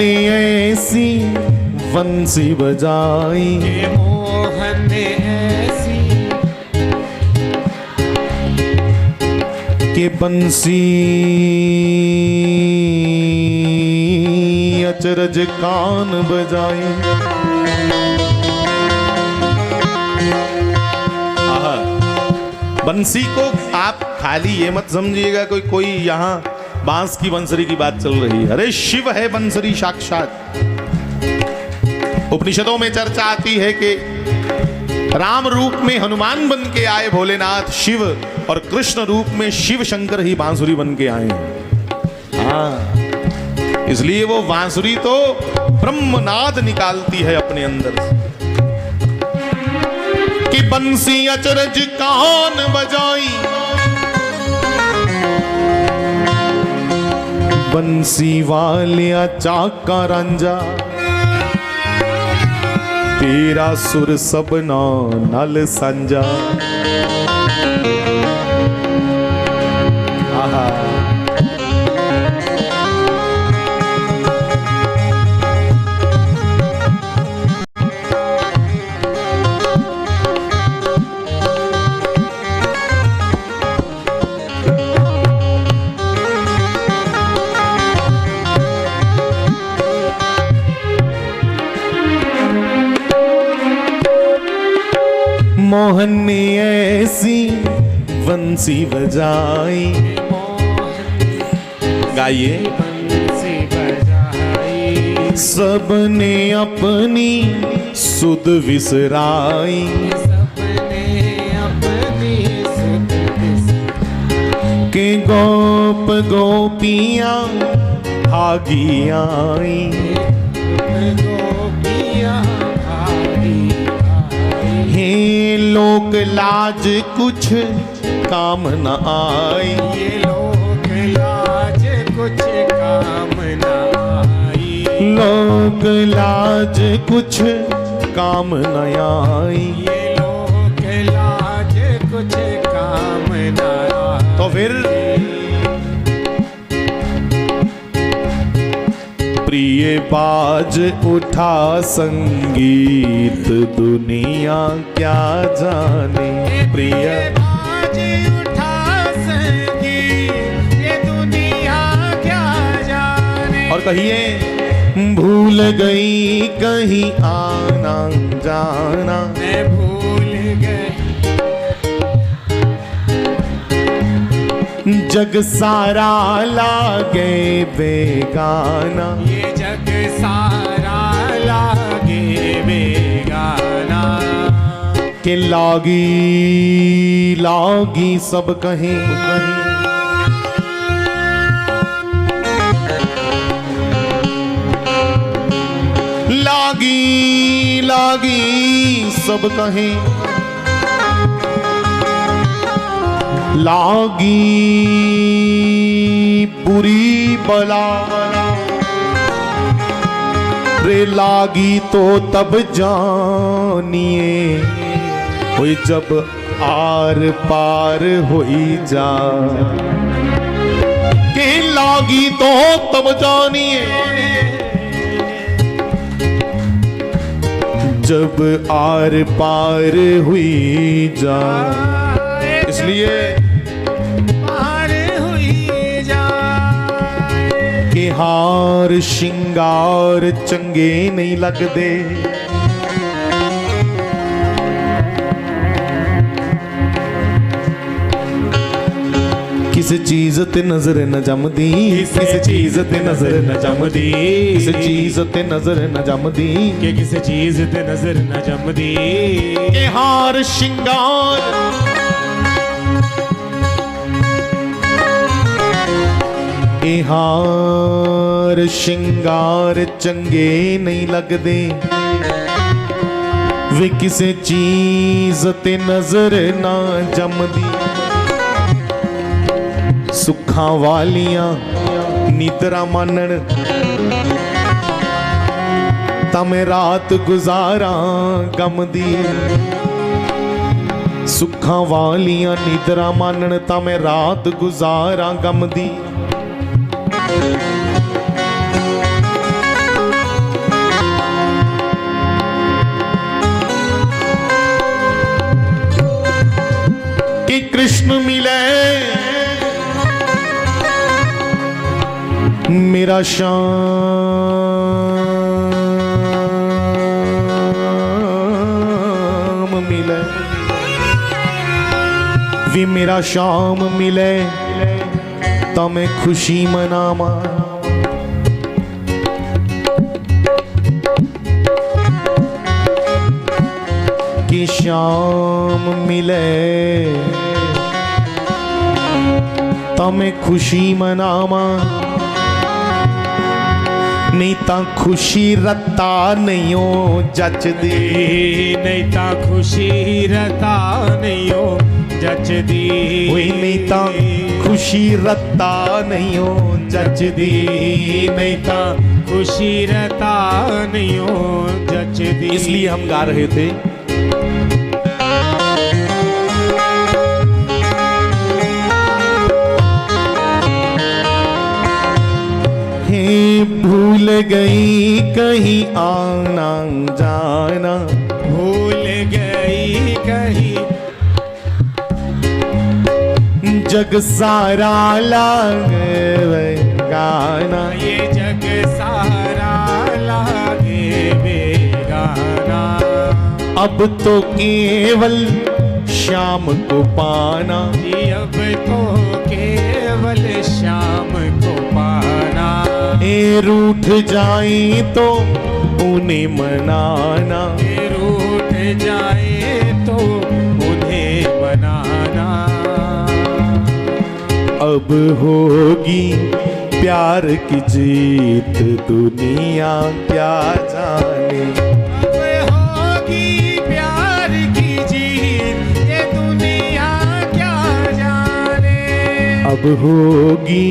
ने ऐसी बंसी बजाई, मोहन ने ऐसी के बंसी अचरज कान बजाई। बंसी को आप खाली ये मत समझिएगा कोई यहाँ बांस की बंसरी की बात चल रही है। अरे शिव है बंसरी साक्षात। उपनिषदों में चर्चा आती है कि राम रूप में हनुमान बन के आए भोलेनाथ शिव, और कृष्ण रूप में शिव शंकर ही बांसुरी बन के आए हैं। हाँ, इसलिए वो बांसुरी तो ब्रह्मनाद निकालती है अपने अंदर से। कि बंसी अचरज कान बजाई, बंसी वालिया चाका रंजा, तेरा सुर सबना नल संजा। आहा, मोहन ने ऐसी बंसी बजाई। गाइए। सबने अपनी सुध विसराई, के गोप गोपियां भागी आई। हे लोक लाज कुछ काम न आई, ये लोक लाज कुछ काम न आई, लोक लाज कुछ काम न आई। ये लोक लाज कुछ काम न आई। तो फिर प्रिय बाज उठा संगीत दुनिया क्या जाने। प्रिय बाज उठा संगीत ये दुनिया क्या जाने। और कहिए भूल गई कहीं आना जाना, मैं भूल गई जग सारा लागे बेगाना। ये जग सारा लागे बेगाना। के लागी लागी सब कहीं कहीं, लागी लागी सब कहीं, लागी बुरी बला रे, लागी तो तब जानिए हुई जब आर पार हुई जा। के लागी तो तब जानिए जब आर पार हुई जा। इसलिए पार हुई जा के हार श्रृंगार चंगे नहीं लगदे, किस चीज ते नजर न जमदी, किस चीज ते नजर न जमदी, किस चीज ते नजर न जमदी, कि किस चीज ते नजर न जमदी। के हार श्रृंगार हार श्रृंगार चंगे नहीं लगदे, वे किसे चीज ते नजर ना जमदी। सुखा वालियां निद्रा मानन तमें रात गुजारा गम दी। सुखा वालियां निद्रा मानन तमें रात गुजारा गम दी। मेरा श्याम मिले, वे मेरा श्याम मिले तो मैं खुशी मनावा। कि श्याम मिले तो मैं खुशी मनावा, नहीं ता खुशी रता नहीं हो जचदी, नहीं ता खुशी रता नहीं हो जचदी, वही नहीं ता खुशी रता नहीं हो जचदी, नहीं ता खुशी रता नहीं हो जचदी। इसलिए हम गा रहे थे, भूल गई कहीं आना जाना, भूल गई कहीं जग सारा लागे गाना, ये जग सारा लागे बेगाना। अब तो केवल शाम को पाना, अब तो केवल शाम को पाना। ए रूठ जाए तो उन्हें मनाना, रूठ जाए तो उन्हें बनाना। अब होगी प्यार की जीत दुनिया क्या जाने, अब होगी प्यार की जीत ये दुनिया क्या जाने। अब होगी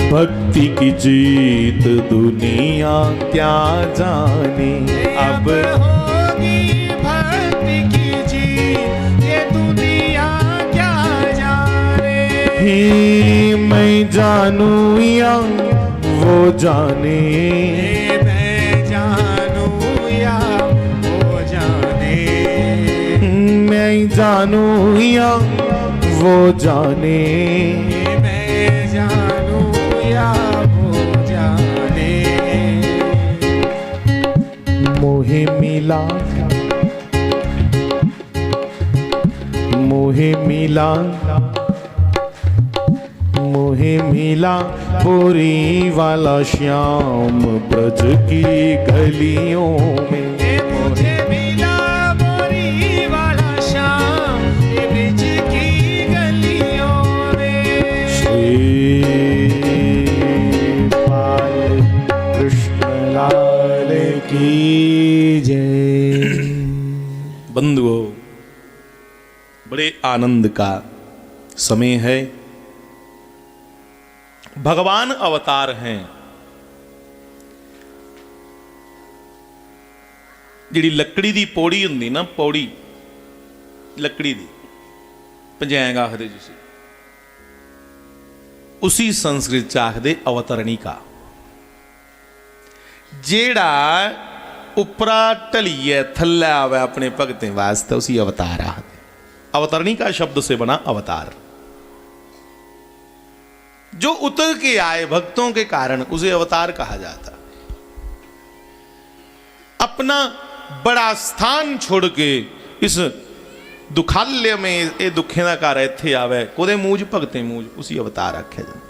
भक्ति की जीत दुनिया क्या जाने, अब होगी भक्ति की जीत ये दुनिया क्या जाने। ही मैं जानू या वो जाने, मैं जानू या वो जाने। मैं जानू या वो जाने, मैं जानू या वो जाने। मोहे मिला मोहे मिला मोहे मिला पूरी वाला श्याम ब्रज की गलियों में, मुझे मिला मोरी वाला श्याम ये ब्रज की गलियों में। श्री बाल कृष्ण लाल की जय। बंधुओं, बड़े आनंद का समय है। भगवान अवतार हैं। जिहड़ी लकड़ी दी पौड़ी हुंदी ना, पौड़ी लकड़ी दी पंजैंग आखदे जिसी, उसी संस्कृत च आखदे अवतरणिका। जेड़ा उपरा ढलिए थल्ले आवे अपने भगतें वास्ते उसी अवतार आखदे। अवतरणिका शब्द से बना अवतार। जो उतर के आए भक्तों के कारण उसे अवतार कहा जाता। अपना बड़ा स्थान छोड़ के इस दुखाल्य में ये दुखे का घर इत्थे आवे, कोदे मूंज भगते मूंज, उसी अवतार आख्या जाता।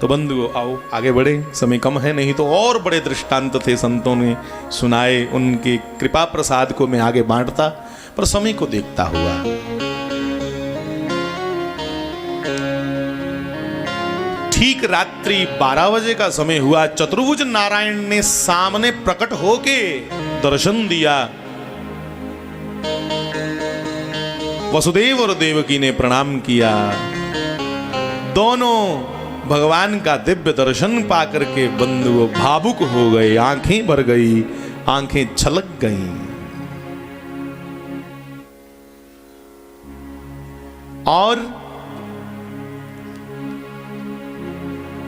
तो बंधुओं आओ आगे बढ़े, समय कम है, नहीं तो और बड़े दृष्टांत थे संतों ने सुनाए, उनकी कृपा प्रसाद को मैं आगे बांटता, पर समय को देखता हुआ। ठीक रात्रि 12 बजे का समय हुआ। चतुर्भुज नारायण ने सामने प्रकट होके दर्शन दिया। वसुदेव और देवकी ने प्रणाम किया। दोनों भगवान का दिव्य दर्शन पाकर के बंधुओं भावुक हो गए, आंखें भर गई, आंखें छलक गई। और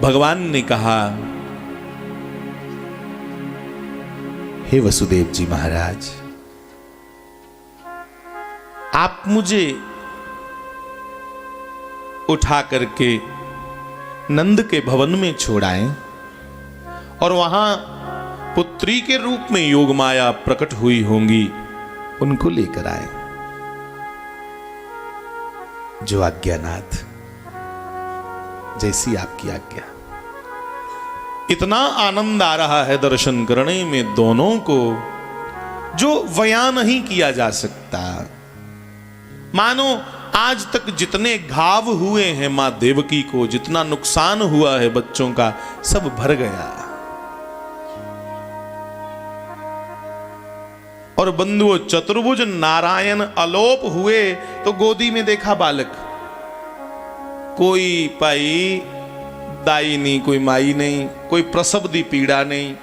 भगवान ने कहा, हे वसुदेव जी महाराज, आप मुझे उठा करके नंद के भवन में छोड़ाएं और वहां पुत्री के रूप में योगमाया प्रकट हुई होंगी, उनको लेकर आए। जो आज्ञानाथ, जैसी आपकी आज्ञा। इतना आनंद आ रहा है दर्शन करने में दोनों को, जो बयान नहीं किया जा सकता। मानो आज तक जितने घाव हुए हैं मां देवकी को, जितना नुकसान हुआ है बच्चों का, सब भर गया। और बंधुओं, चतुर्भुज नारायण अलोप हुए तो गोदी में देखा बालक, कोई पाई दाई नहीं, कोई माई नहीं, कोई प्रसव दी पीड़ा नहीं।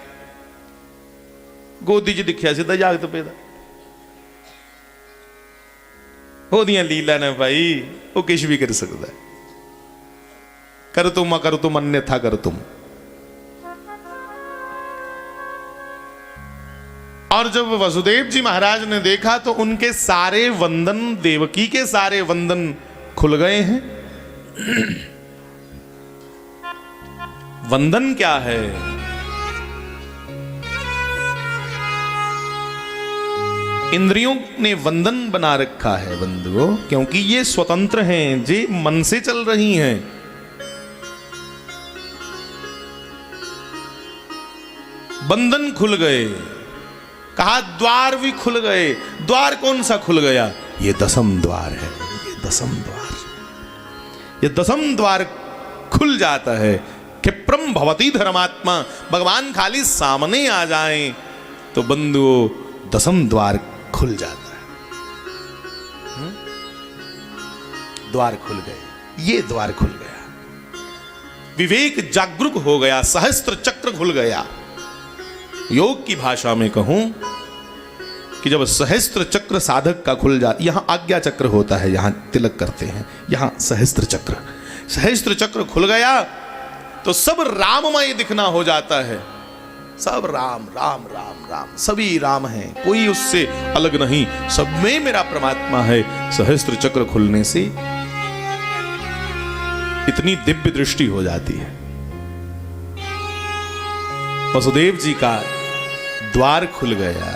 गोदी च दिखिया सीधा जागत पेदा। ओदियां लीला ने भाई, वो किश भी कर सकता है। कर तुम अकर तुम अन्यथा कर तुम। और जब वसुदेव जी महाराज ने देखा तो उनके सारे वंदन, देवकी के सारे वंदन खुल गए हैं। वंदन क्या है? इंद्रियों ने वंदन बना रखा है बंधुओं, क्योंकि ये स्वतंत्र हैं, जे मन से चल रही हैं। बंधन खुल गए, कहा द्वार भी खुल गए। द्वार कौन सा खुल गया? ये दसम द्वार है, ये दसम द्वार। ये दसम द्वार खुल जाता है। क्षिप्रम भवती धर्मात्मा, भगवान खाली सामने आ जाएं तो बंधुओं दसम द्वार खुल जाता है। द्वार खुल गए, ये द्वार खुल गया। विवेक जागरूक हो गया, सहस्त्र चक्र खुल गया। योग की भाषा में कहूं कि जब सहस्त्र चक्र साधक का खुल जाता, यहां आज्ञा चक्र होता है, यहां तिलक करते हैं, यहां सहस्त्र चक्र, सहस्त्र चक्र खुल गया तो सब राममय दिखना हो जाता है। सब राम राम राम राम, सभी राम हैं, कोई उससे अलग नहीं, सब में मेरा परमात्मा है। सहस्त्र चक्र खुलने से इतनी दिव्य दृष्टि हो जाती है। वसुदेव जी का द्वार खुल गया।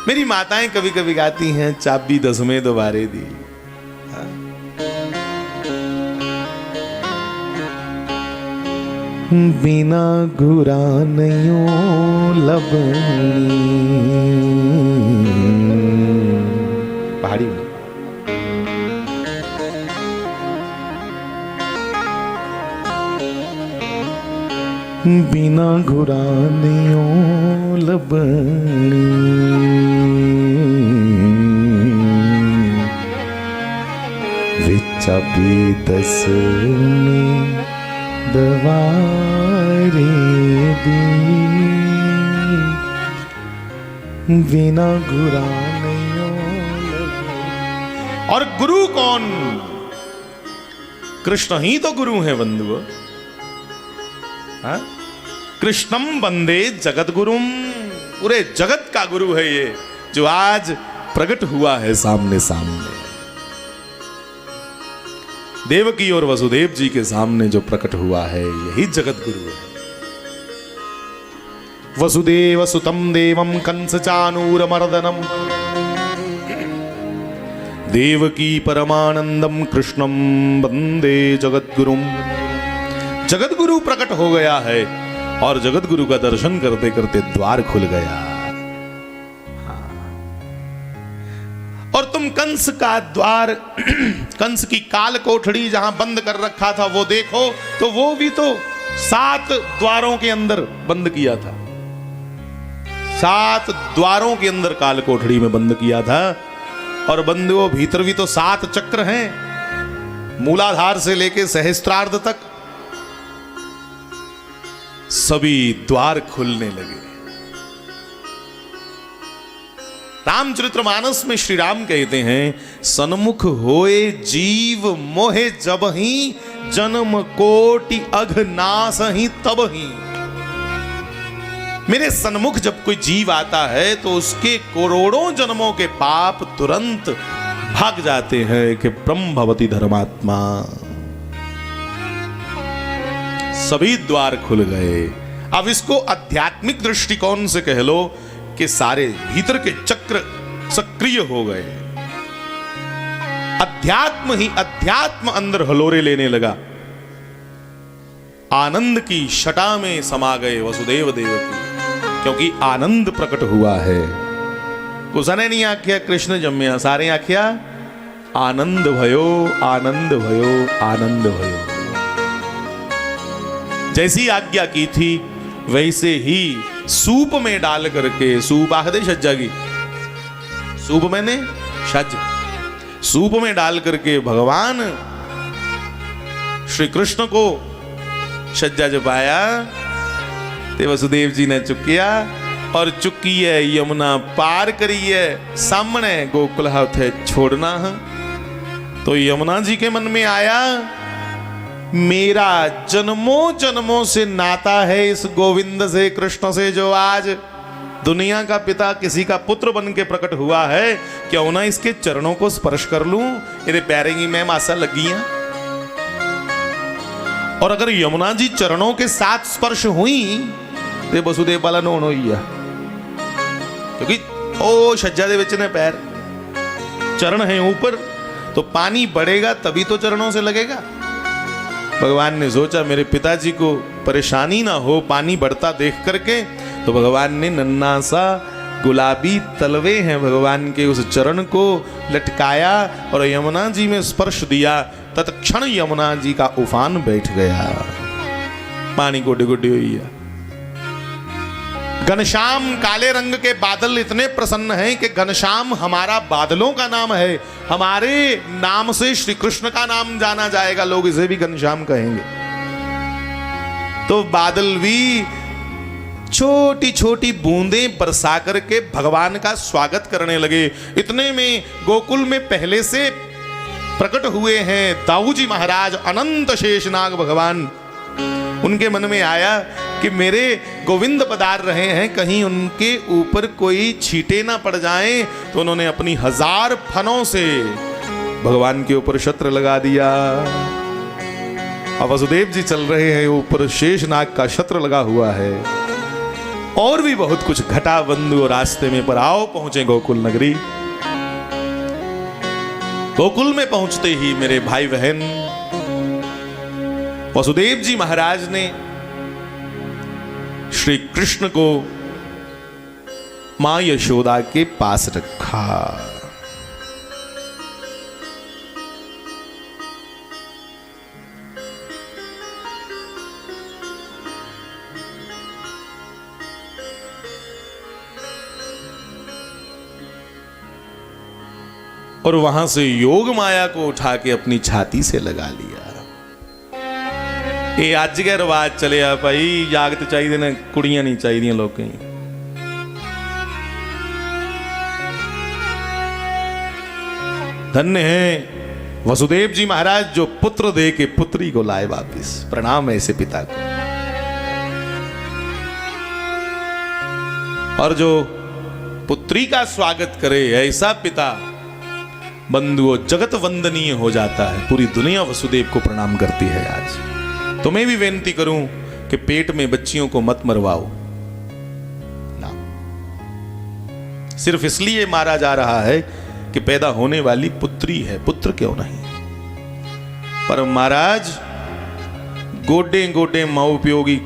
मेरी माताएं कभी कभी गाती हैं, चाबी दसवें दोबारे दी। बिना घुरानयों लबनी, पहाड़ी में बिना घुरानयों लबनी, चाबी दसवें दवारे दी, बिना घुरानयों लबनी। और गुरु कौन? कृष्ण ही तो गुरु है बंधुओं। कृष्णम वंदे जगत गुरुम, पूरे जगत का गुरु है ये, जो आज प्रकट हुआ है सामने सामने। देवकी और वसुदेव जी के सामने जो प्रकट हुआ है, यही जगत गुरु है। वसुदेव सुतम देवम कंस चानूर मर्दनम, देवकी परमानंदम कृष्णम वंदे जगत गुरुम। जगत गुरु प्रकट हो गया है और जगत गुरु का दर्शन करते करते द्वार खुल गया। और तुम कंस का द्वार, कंस की काल कोठड़ी जहां बंद कर रखा था वो देखो, तो वो भी तो 7 द्वारों के अंदर बंद किया था। 7 द्वारों के अंदर काल कोठड़ी में बंद किया था। और बंधुओं भीतर भी तो 7 चक्र हैं, मूलाधार से लेके सहस्त्रार्ध तक सभी द्वार खुलने लगे। रामचरितमानस में श्री राम कहते हैं, सन्मुख होए जीव मोहे जब ही, जन्म कोटि अघ नास ही तब ही। मेरे सन्मुख जब कोई जीव आता है तो उसके करोड़ों जन्मों के पाप तुरंत भाग जाते हैं कि ब्रह्म भवति धर्मात्मा। सभी द्वार खुल गए। अब इसको आध्यात्मिक दृष्टिकोण से कह लो कि सारे भीतर के चक्र सक्रिय हो गए। अध्यात्म ही अध्यात्म अंदर हलोरे लेने लगा। आनंद की छटा में समा गए वसुदेव देवकी, क्योंकि आनंद प्रकट हुआ है। कुसने नहीं आख्या कृष्ण जम्या, सारे आख्या आनंद भयो, आनंद भयो, आनंद भयो। जैसी आज्ञा की थी वैसे ही सूप में डाल करके, सूप आखदे छज्जा की, सूप मैंने छज, सूप में डाल करके भगवान श्री कृष्ण को छज्जा जपाया ते वसुदेव जी ने चुकिया और चुकी है यमुना पार करी है। सामने गोकुल उथे छोड़ना है। तो यमुना जी के मन में आया मेरा जन्मों जन्मों से नाता है इस गोविंद से, कृष्ण से, जो आज दुनिया का पिता किसी का पुत्र बन के प्रकट हुआ है। क्यों ना इसके चरणों को स्पर्श कर लूं, मेरे पैरें की मैं मासा लगी हैं। और अगर यमुना जी चरणों के साथ स्पर्श हुई तो वसुदेव वाला नोन हो गया, क्योंकि ओ छज्जा दे विच ने पैर, चरण है ऊपर, तो पानी बढ़ेगा तभी तो चरणों से लगेगा। भगवान ने सोचा मेरे पिताजी को परेशानी ना हो पानी बढ़ता देख करके, तो भगवान ने नन्ना सा गुलाबी तलवे हैं भगवान के उस चरण को लटकाया और यमुना जी में स्पर्श दिया। तत्क्षण यमुना जी का उफान बैठ गया, पानी गोडे गोडे हुई है। घनश्याम काले रंग के बादल इतने प्रसन्न हैं कि घनश्याम हमारा बादलों का नाम है, हमारे नाम से श्री कृष्ण का नाम जाना जाएगा, लोग इसे भी घनश्याम कहेंगे। तो बादल भी छोटी छोटी बूंदें बरसा करके भगवान का स्वागत करने लगे। इतने में गोकुल में पहले से प्रकट हुए हैं दाऊ जी महाराज, अनंत शेषनाग भगवान। उनके मन में आया कि मेरे गोविंद पधार रहे हैं, कहीं उनके ऊपर कोई छींटे ना पड़ जाएं। तो उन्होंने अपनी 1000 फनों से भगवान के ऊपर छत्र लगा दिया। अब वसुदेव जी चल रहे हैं, ऊपर शेषनाग का छत्र लगा हुआ है। और भी बहुत कुछ घटा बंधु रास्ते में, पर आओ पहुंचे गोकुल नगरी। गोकुल में पहुंचते ही मेरे भाई बहन, वसुदेव जी महाराज ने श्री कृष्ण को मां यशोदा के पास रखा। और वहां से योग माया को उठा के अपनी छाती से लगा लिया। ये अज के रिवाज चले आ भाई, जागत चाहिए ने, कुड़ियां नहीं चाहिए लोगों। धन्य है वसुदेव जी महाराज जो पुत्र दे के पुत्री को लाए वापिस। प्रणाम ऐसे पिता को। और जो पुत्री का स्वागत करे ऐसा पिता बंधुओं जगत वंदनीय हो जाता है। पूरी दुनिया वसुदेव को प्रणाम करती है। आज तो मैं भी विनती करूं कि पेट में बच्चियों को मत मरवाओ ना, सिर्फ इसलिए मारा जा रहा है कि पैदा होने वाली पुत्री है, पुत्र क्यों नहीं। पर महाराज गोडे गोडे माओ प्यो की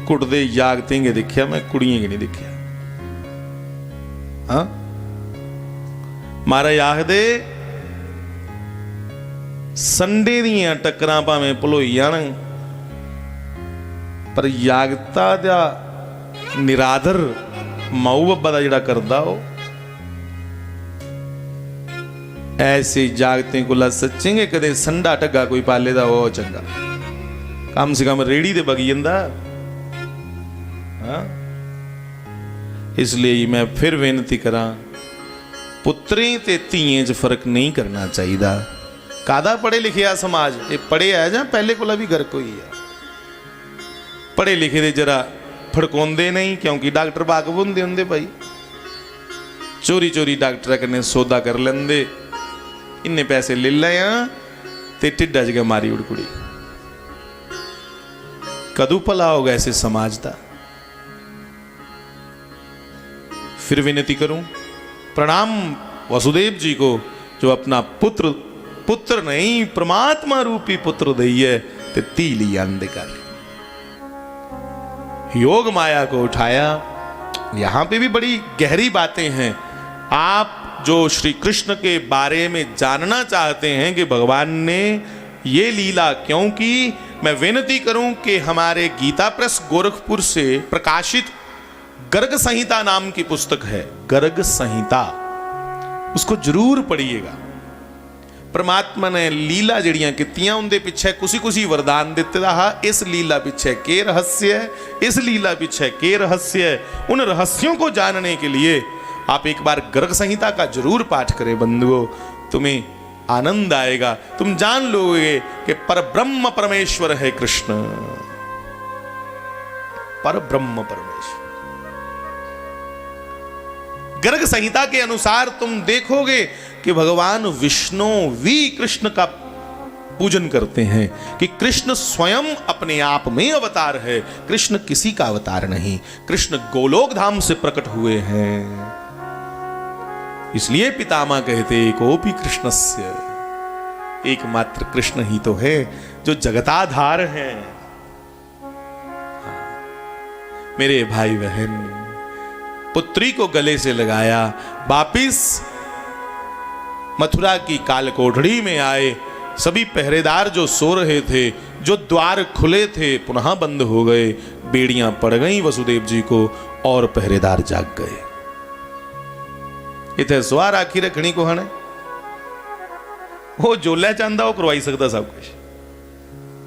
कुटदे जागते देखिया, मैं कुड़ियां की नहीं देखिया। हाँ महाराज आखदे संडे दियां टक्करां भावें भलोई जाण, पर जागता दा निरादर माऊ बब्बा दा जिहड़ा करदा ओ ऐसे जागते कोला सच्चेंगे कदे संडा टग्गा कोई पाले दा ओ चंगा, कम से कम रेड़ी ते बगी जंदा। हाँ इसलिए मैं फिर बेनती करा, पुत्रें ते धीएं च फर्क नहीं करना चाहिए। कादा पढ़े लिखे आ समाज, ये पढ़े है जां पहले कोला भी गर्क हुई है। पढ़े लिखे दे जरा फड़काउंदे नहीं, क्योंकि डॉक्टर वाकफ हुंदे हुंदे भाई, चोरी चोरी डॉक्टर कन्नै सौदा कर लेंदे, इन्ने पैसे ले लिया ते ढिड्डा च गै मारी उड़ कुड़ी। कदू भला होगा ऐसे समाज का। फिर विनती करूं, प्रणाम वसुदेव जी को जो अपना पुत्र नहीं परमात्मा रूपी पुत्र दइए ते तीली आंदे कर। योग माया को उठाया। यहां पे भी बड़ी गहरी बातें हैं। आप जो श्री कृष्ण के बारे में जानना चाहते हैं कि भगवान ने ये लीला क्यों की, मैं विनती करूं कि हमारे गीता प्रेस गोरखपुर से प्रकाशित गर्ग संहिता नाम की पुस्तक है, गर्ग संहिता, उसको जरूर पढ़िएगा। परमात्मा ने लीला जड़ियां कीतियां उनके पिछे कुछ कुछ वरदान दिते रहा। इस लीला पिछे के रहस्य है, इस लीला पिछे के रहस्य है, उन रहस्यों को जानने के लिए आप एक बार गर्ग संहिता का जरूर पाठ करें बंधुओं, तुम्हें आनंद आएगा। तुम जान लोगे कि परब्रह्म परमेश्वर है कृष्ण, परब्रह्म परमेश्वर। गर्ग संहिता के अनुसार तुम देखोगे कि भगवान विष्णु भी कृष्ण का पूजन करते हैं कि कृष्ण स्वयं अपने आप में अवतार है, कृष्ण किसी का अवतार नहीं, कृष्ण गोलोक धाम से प्रकट हुए हैं। इसलिए पितामह कहते एकोपि कृष्णस्य, एकमात्र कृष्ण ही तो है जो जगताधार है। मेरे भाई बहन, पुत्री को गले से लगाया, वापिस मथुरा की कालकोठड़ी में आए। सभी पहरेदार जो सो रहे थे, जो द्वार खुले थे, पुनः बंद हो गए। बेड़ियां पड़ गईं वसुदेव जी को और पहरेदार जाग गए। इतने सवा राखी रखनी को हने वो जोला चाहता वो करवाई सकता सब कुछ।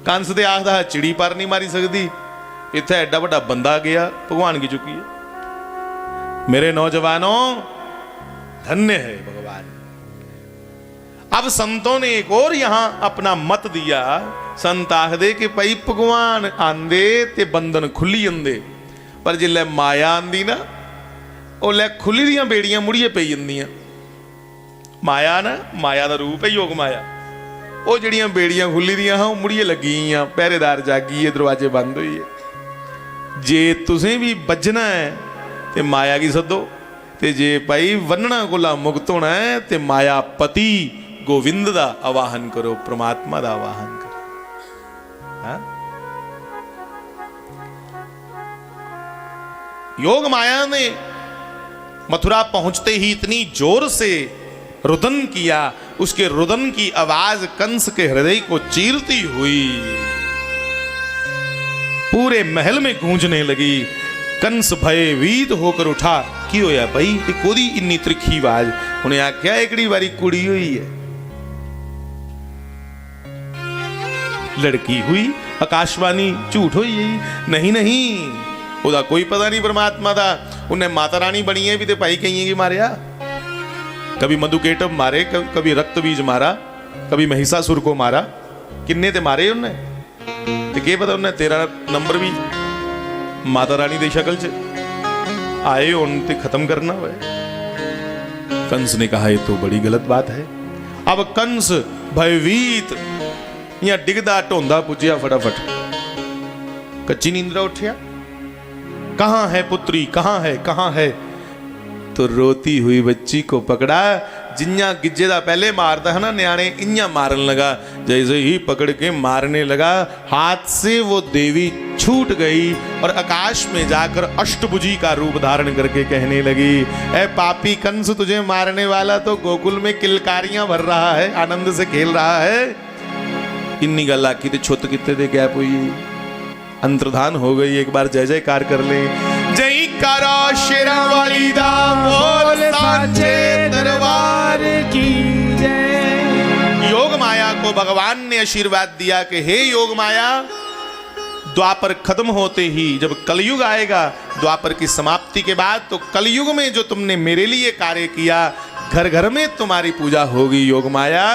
कंस दे आखदा चिड़ी पर नहीं मारी सकती, इतने एडा बड़ा बंदा गया, भगवान की चुकी है। मेरे नौजवानों, धन्य है भगवान। अब संतों ने एक और यहां अपना मत दिया। संत आखदे कि भाई भगवान आंदे ते बंधन खुली जांदे, पर जिल्लै माया आंदी ना ओल्लै खुली दियां बेड़ियां मुड़िए पई जंदियां। माया ना, माया दा रूप है योग माया। वो जड़ियां बेड़ियां खुली दियां हां मुड़िए लगी हैं, पहरेदार जागी है, दरवाजे बंद हुई है। जे तुसें भी बजना है ते माया की सदो, ते जे भाई वन्नना कोला मुक्त होना है ते माया पति गोविंद दा आवाहन करो, परमात्मा दा आवाहन करो। हाँ? योग माया ने मथुरा पहुंचते ही इतनी जोर से रुदन किया, उसके रुदन की आवाज कंस के हृदय को चीरती हुई पूरे महल में गूंजने लगी। कंस भयभीत होकर उठा। की होया भाई कोदी इन्नी त्रिखी आवाज? उन्हें आख्या एकड़ी बारी कुड़ी हुई है, लड़की हुई, आकाशवाणी झूठ हुई है। नहीं नहीं, ओदा कोई पता नहीं परमात्मा दा। उन्हें माता रानी बनी है भी तो भाई कहीं की मारिया, कभी मधुकेटव मारे, कभी रक्त बीज मारा, कभी महिषासुर को मारा, किन्ने ते मारे उन्हें, ते के पता उन्हें तेरा नंबर भी माता रानी की शक्ल च आए उनते खत्म करना हुआ। कंस ने कहा ये तो बड़ी गलत बात है। अब कंस भयभीत या डिगदा ढोंदा पुजया, फटाफट कच्ची नींदरा उठिया। कहां है पुत्री, कहां है, कहां है? तो रोती हुई बच्ची को पकड़ा। जिन्या गिज्जे दा पहले मारता है ना न्याणे, इन्या मारन लगा। जैसे ही पकड़ के मारने लगा, हाथ से वो देवी छूट गई और आकाश में जाकर अष्टभुजी का रूप धारण करके कहने लगी, ए पापी कंस, तुझे मारने वाला तो गोकुल में किलकारियां भर रहा है, आनंद से खेल रहा है। इन्नी गल आखी ते छुत किते दे गैप हुई, अंतर्धान हो गई। एक बार जय जयकार कर ले। जय करो शेरा वाली दा बोल सांचे दरबार की जय। योग माया को भगवान ने आशीर्वाद दिया कि हे योग माया, द्वापर खत्म होते ही जब कलयुग आएगा, द्वापर की समाप्ति के बाद, तो कलयुग में जो तुमने मेरे लिए कार्य किया, घर घर में तुम्हारी पूजा होगी योग माया।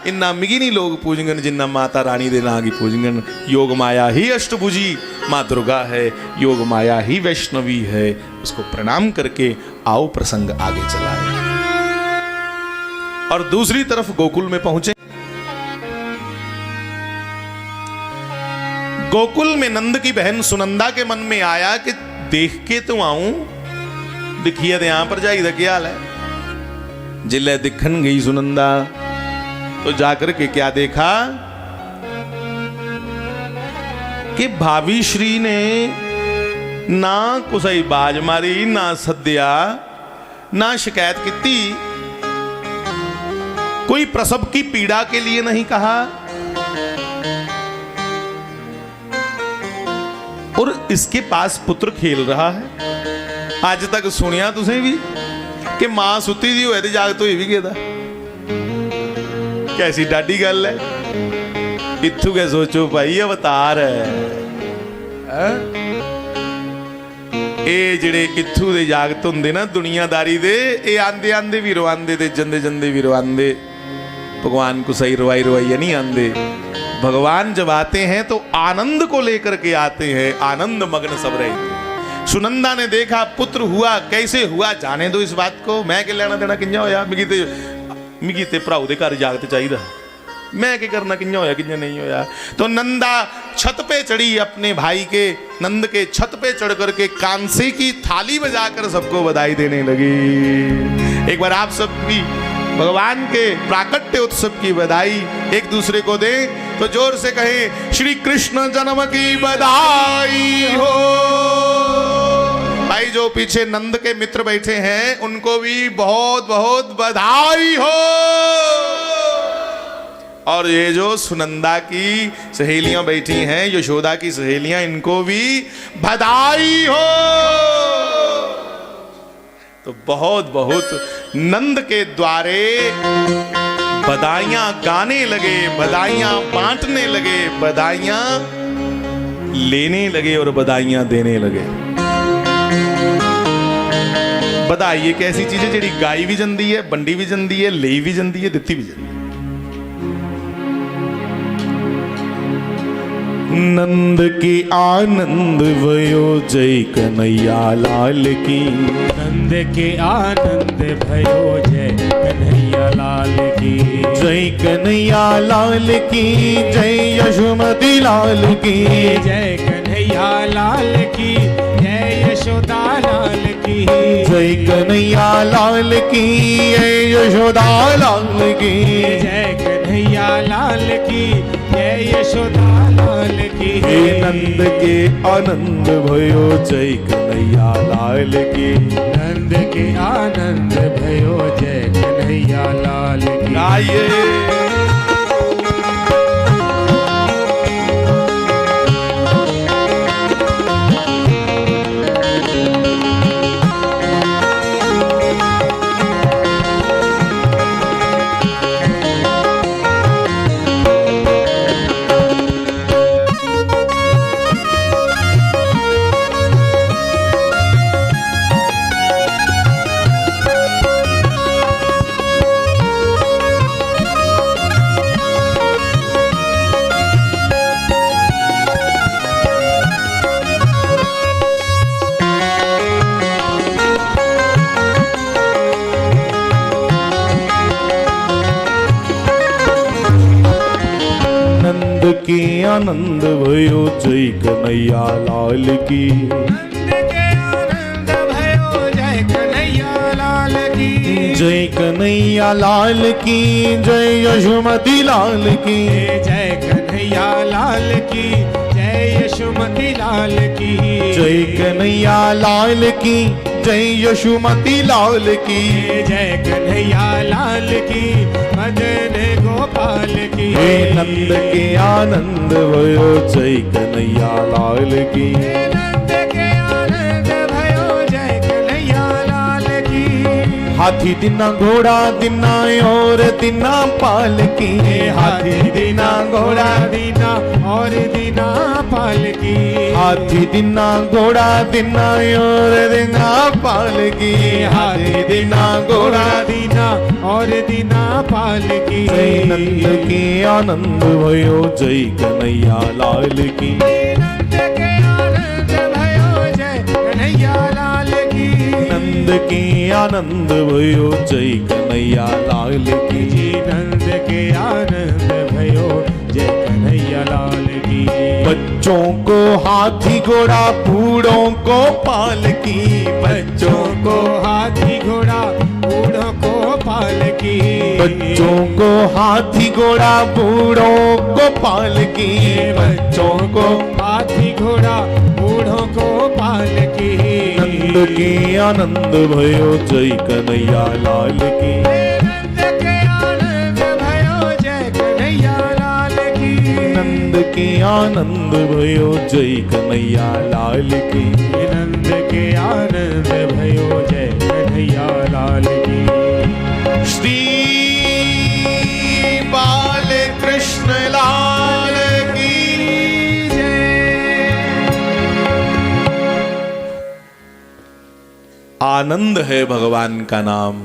इन्ना मिगी नहीं लोग पूजगन जिन्ना माता रानी दे नां की पूजगन। योग माया ही अष्टभुजी माँ दुर्गा है, योग माया ही वैष्णवी है। उसको प्रणाम करके आओ प्रसंग आगे चलाए। और दूसरी तरफ गोकुल में पहुंचे। गोकुल में नंद की बहन सुनंदा के मन में आया कि देख के तो आऊं, दिखिए तो यहां पर जाइए क्या हाल है। जिले दिखन गई सुनंदा तो जाकर के क्या देखा कि भाभी श्री ने ना कुसई बाज मारी, ना सद्या, ना शिकायत की, कोई प्रसव की पीड़ा के लिए नहीं कहा। और इसके पास पुत्र खेल रहा है। आज तक सुनिया तुसें भी कि मां सुती दी होए ते जाग तो भी गया। कैसी डाडी गल है। इत्थू के सोचो भाई अवतार है। ये जिहड़े इत्थू दे जागत हुंदे ना दुनियादारी दे, ये आंदे आंदे भी रवांदे ते जंदे जंदे भी रवांदे। भगवान को सही रवाई रवाई नहीं आंदे। भगवान जब आते हैं तो आनंद को लेकर के आते हैं। आनंद मग्न सब रहे। सुनंदा ने देखा पुत्र हुआ, कैसे हुआ जाने दो इस बात को, मैं क्या लेना देना किंजा होया। मिगी ते भराऊ दे घर जागत चाहिए, मैं क्या करना किंजा होया किंजा नहीं होया। तो नंदा छत पे चढ़ी, अपने भाई के नंद के छत पे चढ़ करके कांसे की थाली बजाकर सबको बधाई देने लगी। एक बार आप सब भी भगवान के प्राकट्य उत्सव की बधाई एक दूसरे को दें तो जोर से कहें, श्री कृष्ण जन्म की बधाई हो। भाई जो पीछे नंद के मित्र बैठे हैं उनको भी बहुत बहुत बधाई हो। और ये जो सुनंदा की सहेलियां बैठी हैं, यशोदा की सहेलियां, इनको भी बधाई हो। तो बहुत बहुत नंद के द्वारे बधाइयां गाने लगे, बधाइयां बांटने लगे, बधाइयां लेने लगे और बधाइयां देने लगे। बधाई एक ऐसी चीज है जिहड़ी गाई भी जंदी है, बंडी भी जंदी है, लेई भी जंदी है, दित्ती भी जंदी है। नंद की आनंद भयो जय कन्हैया लाल की। नंद के आनंद भयो जय कन्हैया लाल की। जय कन्हैया लाल की, जय यशोमती लाल की। जय कन्हैया लाल की, जय यशोदा लाल की। जय कन्हैया लाल की, जय यशोदा लाल की। जय कन्हैया लाल की, जय यशोदा लाल की। हे नंद के आनंद भयो जय कन्हैया लाल की। नंद के आनंद भयो जय कन्हैया लाल की। गाइए के आनंद भयो जय कन्हैया लाल की। नंद के आनंद भयो जय कन्हैया लाल की। जय कन्हैया लाल की, जय यशोमती लाल की। जय कन्हैया लाल की, जय यशोमती लाल की। जय कन्हैया लाल की, जय यशोमती लाल की। जय कन्हैया लाल की, मदन गोपाल की। हे नंद के आनंद भयो जय कन्हैया लाल की। नंद के आनंद भयो जय कन्हैया लाल की। हाथी दिना घोड़ा दिना और दिना पाल की। हाथी दिना घोड़ा दिना और दिना पाल लाल की। हाथी दिना घोड़ा दिना और दिना पाल की। हाथी दीना घोड़ा दीना और दीना पाल की। जय नंद की आनंद भयो जय कन्हैया लाल की। नंद के आनंद भयो जय कन्हैया लाल की। नंद की आनंद भयो जय कन्हैया लाल की। जी नंद के आनंद भयो जय कन्हैया लाल की। बच्चों को हाथी घोड़ा बूढ़ों को पाल की। बच्चों को हाथी घोड़ा बूढ़ों को पाल की। बच्चों को हाथी घोड़ा बूढ़ों को पाल की। बच्चों को हाथी घोड़ा बूढ़ों को पाल की। नंद की आनंद भयो जय कन्हैया लाल की। नंद के आनंद भयो जय कन्हैया लाल की। नंद की आनंद भयो जय कन्हैया लाल की। नंद के आनंद भयो जय कन्हैया लाल की। श्री बाल कृष्ण लाल की आनंद है भगवान का नाम।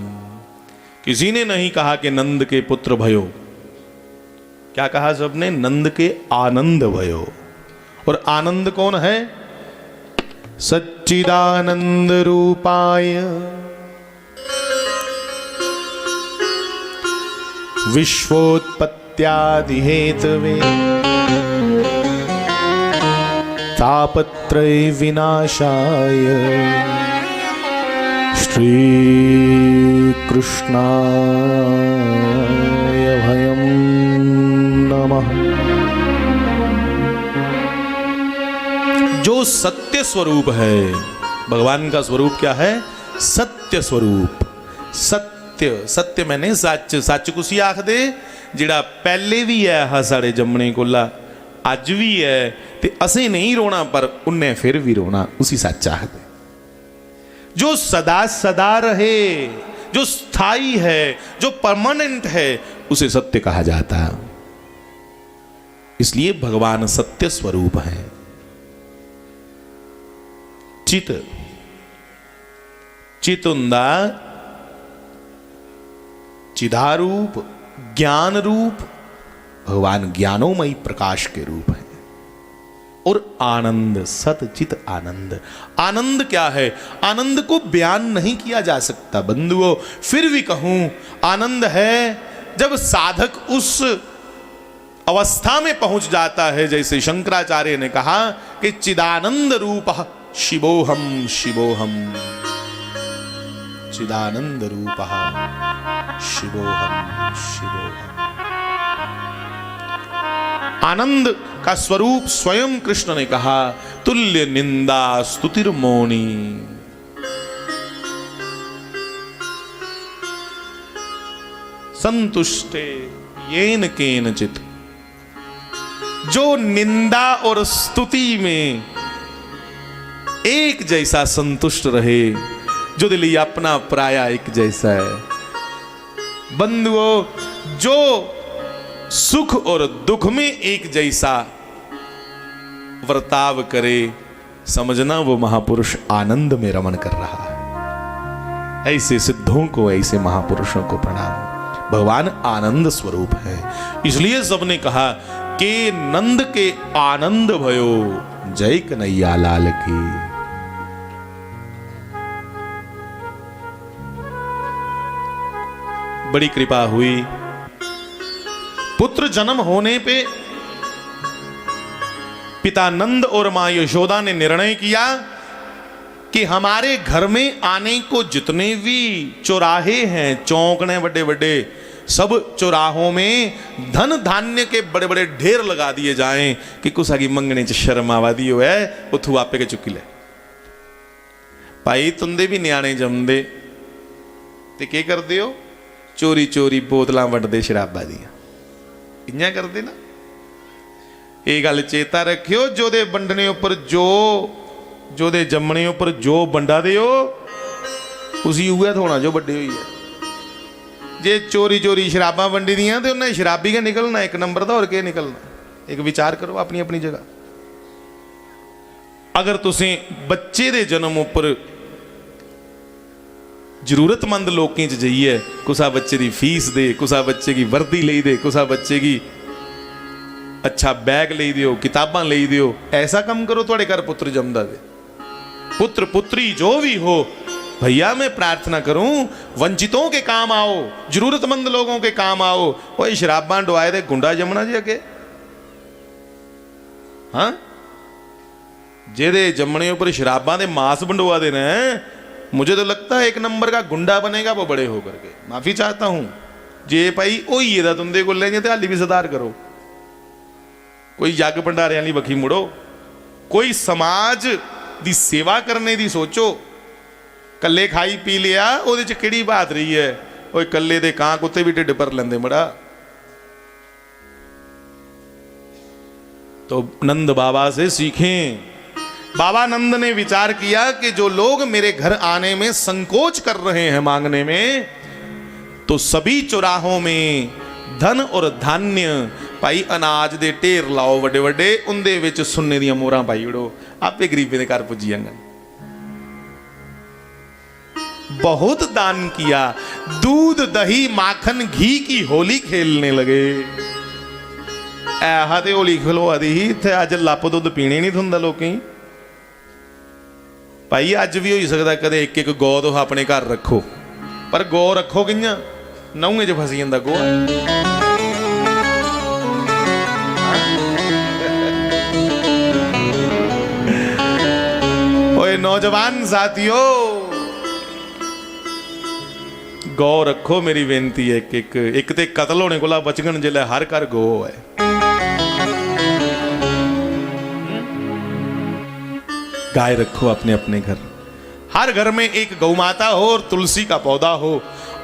किसी ने नहीं कहा कि नंद के पुत्र भयो, क्या कहा सबने? नंद के आनंद भयो। और आनंद कौन है? सच्चिदानंद रूपाय विश्वोत्पत्त्यादि हेतवे तापत्रय विनाशाय श्री कृष्णाय भयं नमः। जो सत्य स्वरूप है, भगवान का स्वरूप क्या है? सत्य स्वरूप। सत्य, सत्य मैंने सच, सच कुछ आख दे जिहड़ा पहले भी है हा साडे जम्मणे कोला, अज भी है ते असें नहीं रोना पर उन्हें फिर भी रोना, उसी सच आख दे। जो सदा सदा रहे, जो स्थायी है, जो परमानेंट है, उसे सत्य कहा जाता है। इसलिए भगवान सत्य स्वरूप है। चित, चित हुंदा चिदारूप, ज्ञान रूप। भगवान ज्ञानोमयी प्रकाश के रूप है। और आनंद, सतचित आनंद। आनंद क्या है? आनंद को बयान नहीं किया जा सकता बंधुओं। फिर भी कहूं, आनंद है जब साधक उस अवस्था में पहुंच जाता है, जैसे शंकराचार्य ने कहा कि चिदानंद रूप शिवोहम शिवोहम। चिदानंद रूप शिवोहम शिवोहम। आनंद का स्वरूप स्वयं कृष्ण ने कहा, तुल्य निंदा स्तुतिर्मौनी। संतुष्टे येन केनचित्। जो निंदा और स्तुति में एक जैसा संतुष्ट रहे, जो दिली अपना पराया एक जैसा है। बंधुओं, जो सुख और दुख में एक जैसा वर्ताव करे, समझना वो महापुरुष आनंद में रमण कर रहा है। ऐसे सिद्धों को, ऐसे महापुरुषों को प्रणाम। भगवान आनंद स्वरूप है। इसलिए सबने कहा कि नंद के आनंद भयो जय कन्हैया लाल की। बड़ी कृपा हुई। पुत्र जन्म होने पे पिता नंद और मां यशोदा ने निर्णय किया कि हमारे घर में आने को जितने भी चौराहे हैं, चौक ने बड़े बड़े, सब चौराहों में धन धान्य के बड़े बड़े ढेर लगा दिए जाएं कि कुछ आगे मंगने च शर्म आवा दी है, उथू आपे के चुकी ले। भाई तुंदे भी न्याणे जमदे ते के करदे हो? चोरी चोरी बोतलां वंडदे शराबा दियां। इयां करदे ना। ये गल चेता रखियो, जोदे वंडने उपर जो दे जमने उपर जो बंडा दे हो, उसी उगा थोड़ा जो बड्डे हुई है। जे चोरी चोरी शराबा वंडी दियां तो उन्हें शराबी का निकलना, एक नंबर का, और क्या निकलना। एक विचार करो अपनी अपनी जगह। अगर तुसें बच्चे दे जन्म उपर जरूरतमंद लोकें च जाइए, कुसा बच्चे की फीस दे, कुसा बच्चे की वर्दी ले दे, कुसा बच्चे की अच्छा बैग ले दियो, किताबां ले दियो, ऐसा काम करो थोड़े घर पुत्र जमदा दे। पुत्र पुत्री जो भी हो, भैया मैं प्रार्थना करूं वंचितों के काम आओ, जरूरतमंद लोगों के काम आओ। कोई शराबां डुआए दे गुंडा जमना जी अगे, हाँ जेदे जमने ऊपर शराबां दे मास बंडवा देना है, मुझे तो लगता है एक नंबर का गुंडा बनेगा वो बड़े होकर के। माफी चाहता हूं जे भाई ओही दा तुंदे को लेंगे तो हाली भी सुधार करो, कोई जग भंडारे वाली बखी मुड़ो, कोई समाज दी सेवा करने दी सोचो। कल्ले खाई पी लिया ओदे च किहड़ी बात रही है, ओए कल्ले दे कां कुत्ते भी ढिड भर लेंदे मड़ा। तो नंद बाबा से सीखें। बाबा नंद ने विचार किया कि जो लोग मेरे घर आने में संकोच कर रहे हैं मांगने में, तो सभी चौराहों में धन और धान्य भाई अनाज दे ढेर लाओ वड्डे वड्डे, उनदे विच सुन्ने दी मोहरां पाई उड़ो, आपे गरीबे दे घर पुजी जांगे। बहुत दान किया, दूध दही माखन घी की होली खेलने लगे। ऐहा ते होली खलो आदि ही इत्थे अज लप दुध पीने नहीं थुंदा लोकें। भाई अज भी हो सकता कदे एक एक गौ तो अपने घर रखो, पर गौ रखो कियां, नहुए च फसी जांदा गोहा। ओए नौजवान साथियों, गौ रखो मेरी बेनती है। एक ते कतल होने को बचगन जिले हर घर गौ है। गाय रखो अपने अपने घर, हर घर में एक गौ माता हो और तुलसी का पौधा हो,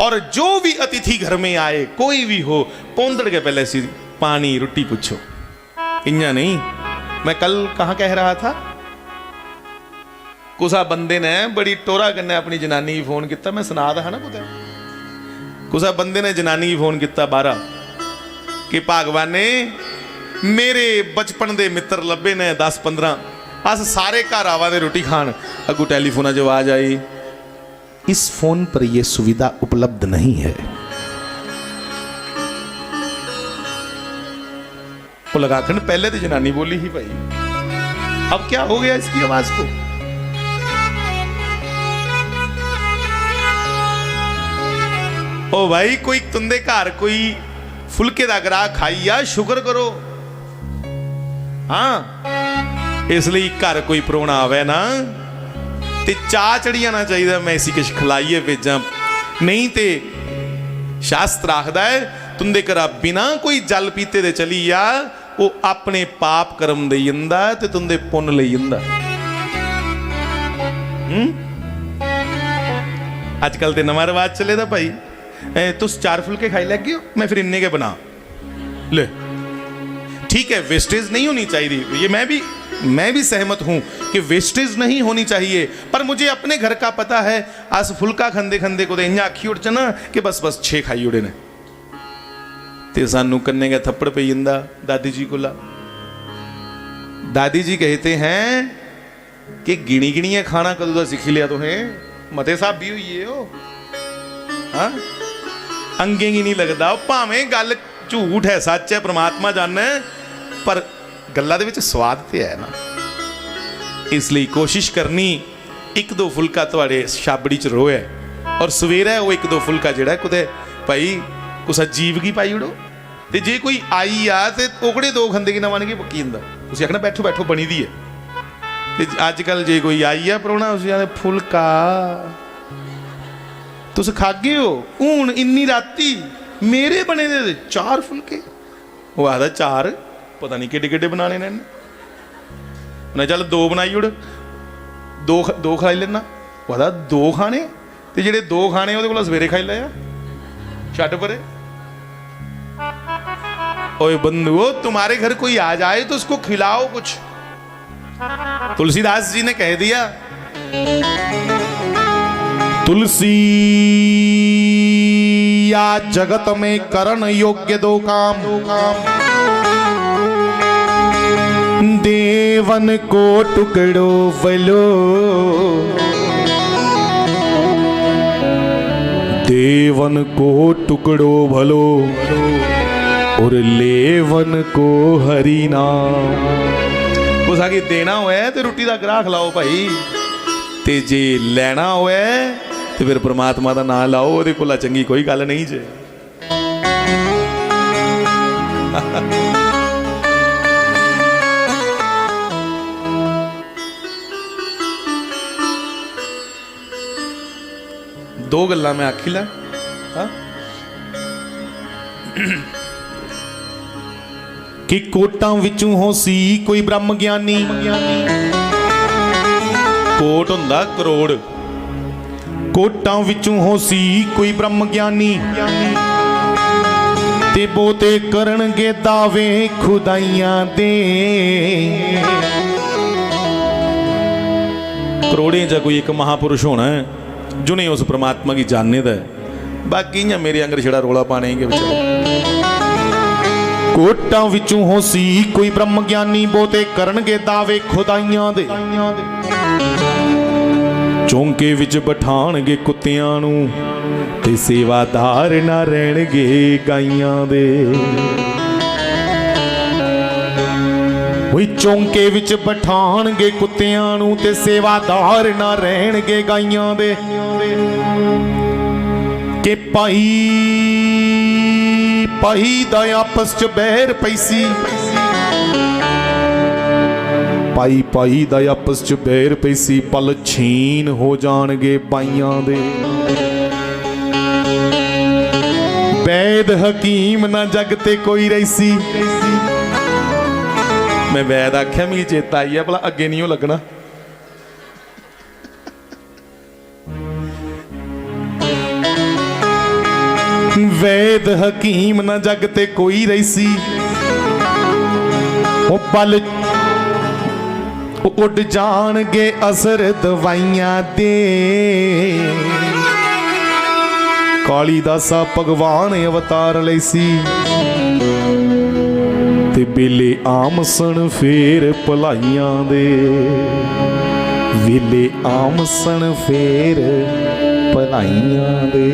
और जो भी अतिथि घर में आए कोई भी हो, पौंदड़ के पहले सी पानी रोटी पूछो। इन्या नहीं, मैं कल कहां कह रहा था, कुसा बंदे ने बड़ी टोरा करने अपनी जनानी की फोन किया, मैं सुना था ना कुछ, कुसा बंदे ने जनानी की फोन किया 12 कि भगवान ने मेरे बचपन के मित्र लभे ने 10-15, अस सारे घर आवा दे रोटी खान। अगू टेलीफोन च आवाज आई, इस फोन पर यह सुविधा उपलब्ध नहीं है। वो लगाखंड पहले तो जनानी बोली ही भाई, अब क्या हो गया इसकी आवाज को। ओ भाई कोई तुंदे घर कोई फुलके दा ग्राह खाइया, शुक्र करो। हाँ इसलिए घर कोई परोना आवे ना ते चाह चढ़ी जाना चाहिए, मैं इसी किश खिलाइए भेजा, नहीं ते शास्त्र आखदा है तुंदे घरा बिना कोई जल पीते दे चली जा, वो अपने पाप कर्म दे जंदा ते तुंदे पुण्य ले जंदा। अजकल ते नवा रिवाज चले दा भाई, तुस 4 फुलके खाई लैगे हो, मैं फिर इन्ने के बना ले। ठीक है वेस्टेज नहीं होनी चाहिए, ये मैं भी सहमत हूं कि वेस्टेज नहीं होनी चाहिए, पर मुझे अपने घर का पता है, अस फुलका खंदे खंदे को इं आखी उठ ना कि बस 6 खाई उड़े ने, ते सानू कन्ने का थप्पड़ पे जंदा दादी जी कोला। दादी जी कहते हैं कि गिनी गिनिया खाना कदों का सीख लिया तो है, मते साहब भी हुई हो। हाँ अंगे ही नहीं लगता, भावें गल झूठ है सच है परमात्मा जाने, पर गल्लां दे विच स्वाद ते है ना। इसलिए कोशिश करनी 1-2 फुलका तुहाडे छाबड़ी च रोए, और सवेरे वो 1-2 फुलका जिहड़ा कुते भाई कुसा जीव की पाई उड़ो, ते जे कोई आई आ ते ओकड़े 2 खंदे की ना बन के पक्की जंदा, तुसीं आखना बैठो बैठो बनी दी है। ते अजकल जे कोई आई आ परौना, उसी आखदे फुलका तुस खागे हो, हूं इन्नी राती मेरे बने दे 4 फुलके। वो आखदा 4 पता नहीं केडे केडे बनाने ने, उन्हें चल 2 बनाई उड़, 2 खाई लेना। वो आखदा 2 खाने, ते जेडे 2 खाने उहदे कोल सवेरे खाई लिया, छड्ड परे। ओए बंधुओ, तुम्हारे घर कोई आ जाए तो उसको खिलाओ कुछ। तुलसीदास जी ने कह दिया, तुलसी या जगत में करण योग्य 2 काम, देव देवन को टुकड़ो भलो, देवन को टुकड़ो भलो और लेवन को हरि नाम। उस आगे देना होए ते रोटी दा ग्राह खलाओ भाई, ते जे लेना होए ते फिर परमात्मा दा नाम लाओ, ओदे कोला चंगी कोई गल नहीं जे। दो गल्लां मैं आखी लै, कि कोटां विचों हो सी कोई ब्रह्म ज्ञानी। कोट हुंदा करोड़, कोटां विचों हो सी कोई ब्रह्म ज्ञानी, ते बोते करनगे दावे खुदाइयां दे। करोड़ें च कोई एक महापुरुष होना है जिन्हें उस परमात्मा की जानने दा, बाकी इयां मेरे अंगर छड़ा रोला पाने के बेचारे। कोटां विचों हो सी कोई ब्रह्म ज्ञानी, बोते करनगे दावे खुदाइयां दे। चौंके विच बठाणगे कुत्तियां नू, ते सेवादार ना रहणगे गाइयां दे। चौंके विच बठाणगे कुत्तियां नू, ते सेवादार ना रहणगे गाइयां दे। के पाई पाई दा आपस च बहर पैसी, पाई पाई दा आपस च बहर पैसी, पल छीन हो जाणगे बाइयां दे। वैद हकीम ना जग ते कोई रैसी। मैं वैद आख्या मिगी चेता आई है, भला अगे नहीं लगना। वैद हकीम न जग ते कोई रैसी, ओ पल उड़ जाणगे असर दवाइयां दे। कालीदासा भगवान अवतार लैसी, ते बेले आमसन फेर भलाइयां दे। वेले आमसन फेर भलाइयां दे।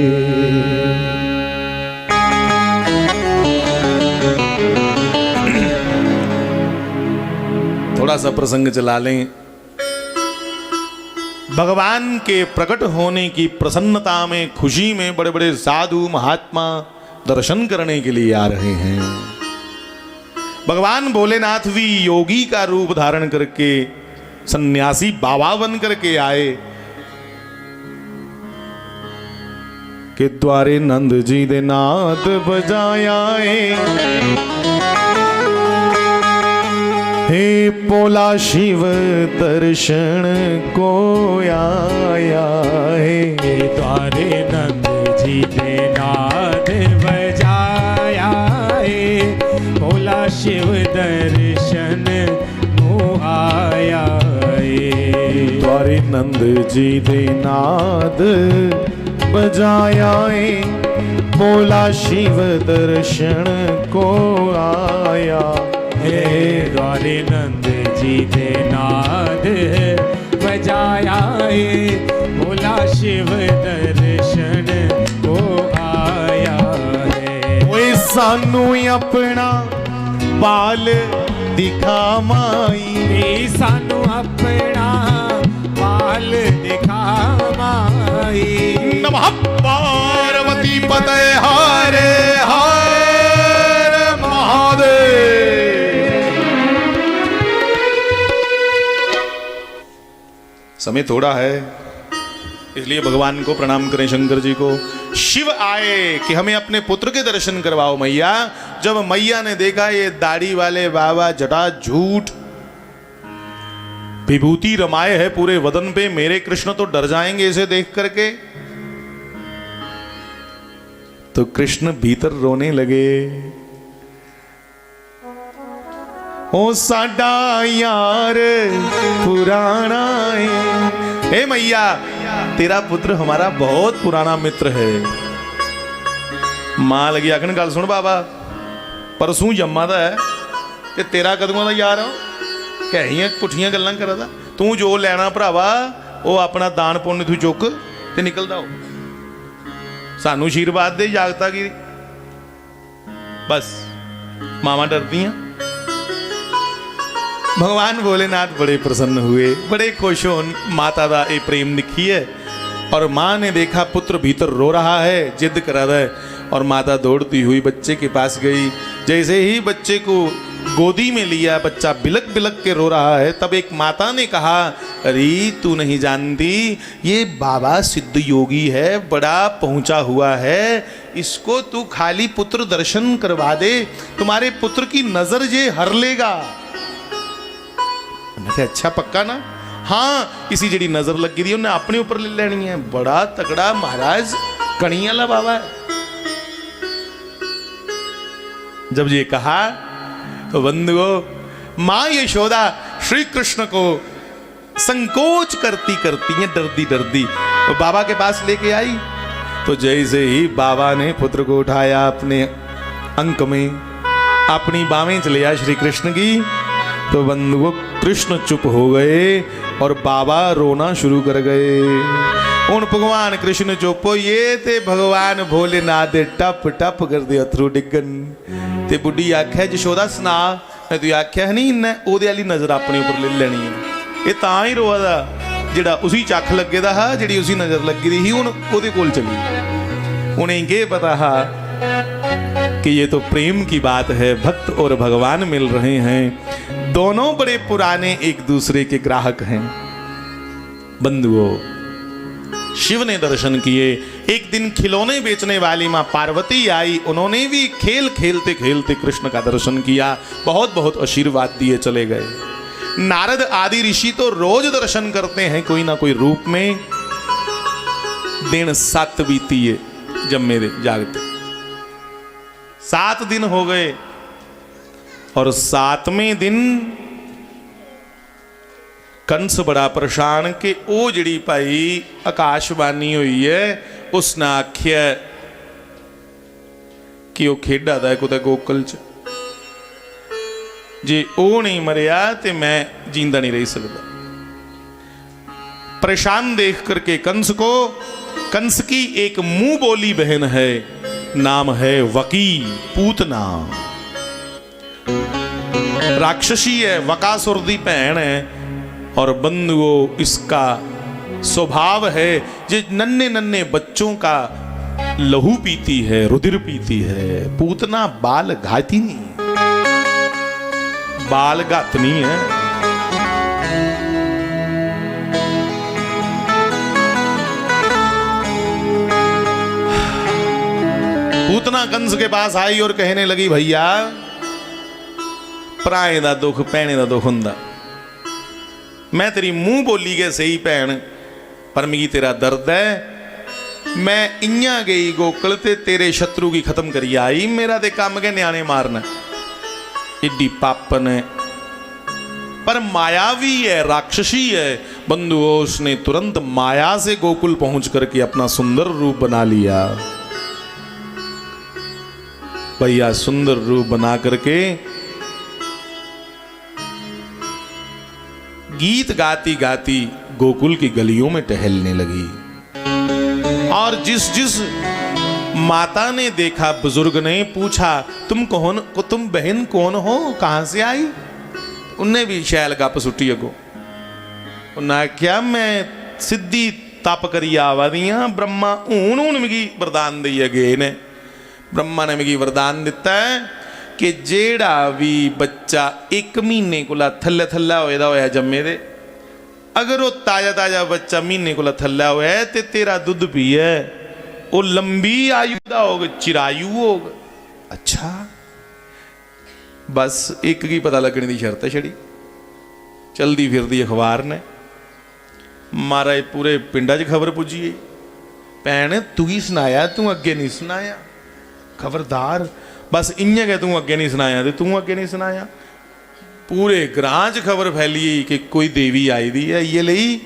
थोड़ा सा प्रसंग चला लें। भगवान के प्रकट होने की प्रसन्नता में, खुशी में बड़े बड़े साधु महात्मा दर्शन करने के लिए आ रहे हैं। भगवान भोलेनाथ भी योगी का रूप धारण करके सन्यासी बाबा बन करके आए कि द्वारे नंद जी दे नाद बजाया हे बोला शिव दर्शन को आया है। द्वारे नंद जी दे नाद बजाया है, बोला शिव दर्शन को आया है। द्वारे नंद जी दे नाद बजाया है, बोला शिव दर्शन को आया। द्वारे नंद जी दे नाद बजाया है, बोला शिव दर्शन को आया है। ओए सानू अपना बाल दिखा माई, सानू अपना बाल दिखा माई। नमः पार्वती पते हरे हर महादेव। समय थोड़ा है, इसलिए भगवान को प्रणाम करें, शंकर जी को। शिव आए कि हमें अपने पुत्र के दर्शन करवाओ मैया। जब मैया ने देखा ये दाढ़ी वाले बाबा जटा झूठ विभूति रमाए है पूरे वदन पे, मेरे कृष्ण तो डर जाएंगे इसे देख करके, तो कृष्ण भीतर रोने लगे। ओ साडा यार पुराना है। हे मैया, तेरा पुत्र हमारा बहुत पुराना मित्र है। मां लगी आखन गल सुन बाबा, परसों जम्मा दा है ते तेरा कदों दा यार हो। कहियां पुठियां गल्लां करदा। तू जो लैना भरावा वो अपना दान पुण्य तू चुक ते निकलदा हो, सानू आशीर्वाद दे जागता की बस मावां डरदियां। भगवान भोलेनाथ बड़े प्रसन्न हुए, बड़े खुश हो माता का ये प्रेम दिखिए। और माँ ने देखा पुत्र भीतर रो रहा है, जिद करा रहा है, और माता दौड़ती हुई बच्चे के पास गई। जैसे ही बच्चे को गोदी में लिया, बच्चा बिलक बिलक के रो रहा है, तब एक माता ने कहा, अरे तू नहीं जानती ये बाबा सिद्ध योगी है, बड़ा पहुंचा हुआ है, इसको तू खाली पुत्र दर्शन करवा दे, तुम्हारे पुत्र की नजर जे हर लेगा। मैं अच्छा पक्का ना? हाँ, इसी जड़ी नजर लगी थी उन्हें अपने ऊपर ले लेनी है। बड़ा तगड़ा महाराज कणी वाला बाबा है। जब ये कहा तो बंधुओं मां यशोदा श्री कृष्ण को संकोच करती करती है, डरती डरती तो बाबा के पास लेके आई। तो जैसे ही बाबा ने पुत्र को उठाया अपने अंक में, अपनी बावें च लिया श्री कृष्ण की, तो बंधुओं कृष्ण चुप हो गए और बाबा रोना शुरू कर गए। उन भगवान कृष्ण चुप हो, ये ते भगवान भोलेनाथ दे टप टप कर दे अथरू डिगन। ते बुढ़ी आख्या यशोदा सुना, मैं तू आख्या नहीं इन्हें ओदे वाली नजर अपने ऊपर ले लेनी है। ये तां ही रोआ दा जेड़ा उसी चख लगे दा हा, जेड़ी उसी नजर लगी दी ही हुण ओदे कोल चली। उन्हें ये पता हा कि ये तो प्रेम की बात है, भक्त और भगवान मिल रहे हैं, दोनों बड़े पुराने एक दूसरे के ग्राहक हैं। बंधुओं शिव ने दर्शन किए। एक दिन खिलौने बेचने वाली मां पार्वती आई, उन्होंने भी खेल खेलते खेलते कृष्ण का दर्शन किया, बहुत बहुत आशीर्वाद दिए चले गए। नारद आदि ऋषि तो रोज दर्शन करते हैं कोई ना कोई रूप में। दिन 7 बीती है जम्मे दे जागते, 7 दिन हो गए और 7वें दिन कंस बड़ा परेशान कि वो जड़ी भाई आकाशवाणी हुई है उसने आख्या कि वह खेड़ा दा कुछ गोकुल च, जे वो नहीं मरिया तो मैं जींदा नहीं रह सकता। परेशान देख करके कंस को, कंस की एक मुंह बोली बहन है, नाम है वकी, पूतना राक्षसी है, वकासुर दी भैन है। और बंधुओं इसका स्वभाव है जे नन्हे नन्हे बच्चों का लहू पीती है, रुधिर पीती है। पूतना बाल घाती नहीं है, बाल घातनी है। पूतना कंस के पास आई और कहने लगी, भैया भराए दा दुख भैने दा दुख हुंदा, मैं तेरी मुंह बोली गए सही भैन, पर मिगी तेरा दर्द है। मैं इयां गई गोकुल ते तेरे शत्रु की खत्म करी आई, मेरा ते काम के न्याणे मारना, इड्डी पापन है, पर मायावी है, राक्षसी है। बंधुओं उसने तुरंत माया से गोकुल पहुंच करके अपना सुंदर रूप बना लिया। भैया सुंदर रूप बना करके गीत गाती गाती गोकुल की गलियों में टहलने लगी। और जिस जिस माता ने देखा, बुजुर्ग ने पूछा, तुम कौन, तुम बहन कौन हो, कहां से आई? उनने भी शैल गप सुटी अगो। उन्हें क्या मैं सिद्धि तप करी आवा दी हां, ब्रह्मा हूं मिगी वरदान दई गए ने। ब्रह्मा ने मिगी वरदान दिता है कि जेड़ा भी बच्चा 1 महीने कोला थल्ले थल्ला होया जम्मे दे, अगर वो ताजा ताजा बच्चा महीने कोला थल्ला होया है ते तेरा दुध पीए, वो लंबी आयु का होगा, चिरायु होगा। अच्छा, बस एक की पता लगने की शर्त है छड़ी। चलती फिरती अखबार ने महाराज पूरे पिंडा च खबर पुजी है, भैन तू ही सुनाया, तू अगे नहीं सुनाया, खबरदार। बस इं गए तू अगे नहीं सुनाया तो तू अगे नहीं सुनाया। पूरे ग्रां च खबर फैली कि कोई देवी आई दी है, ये लई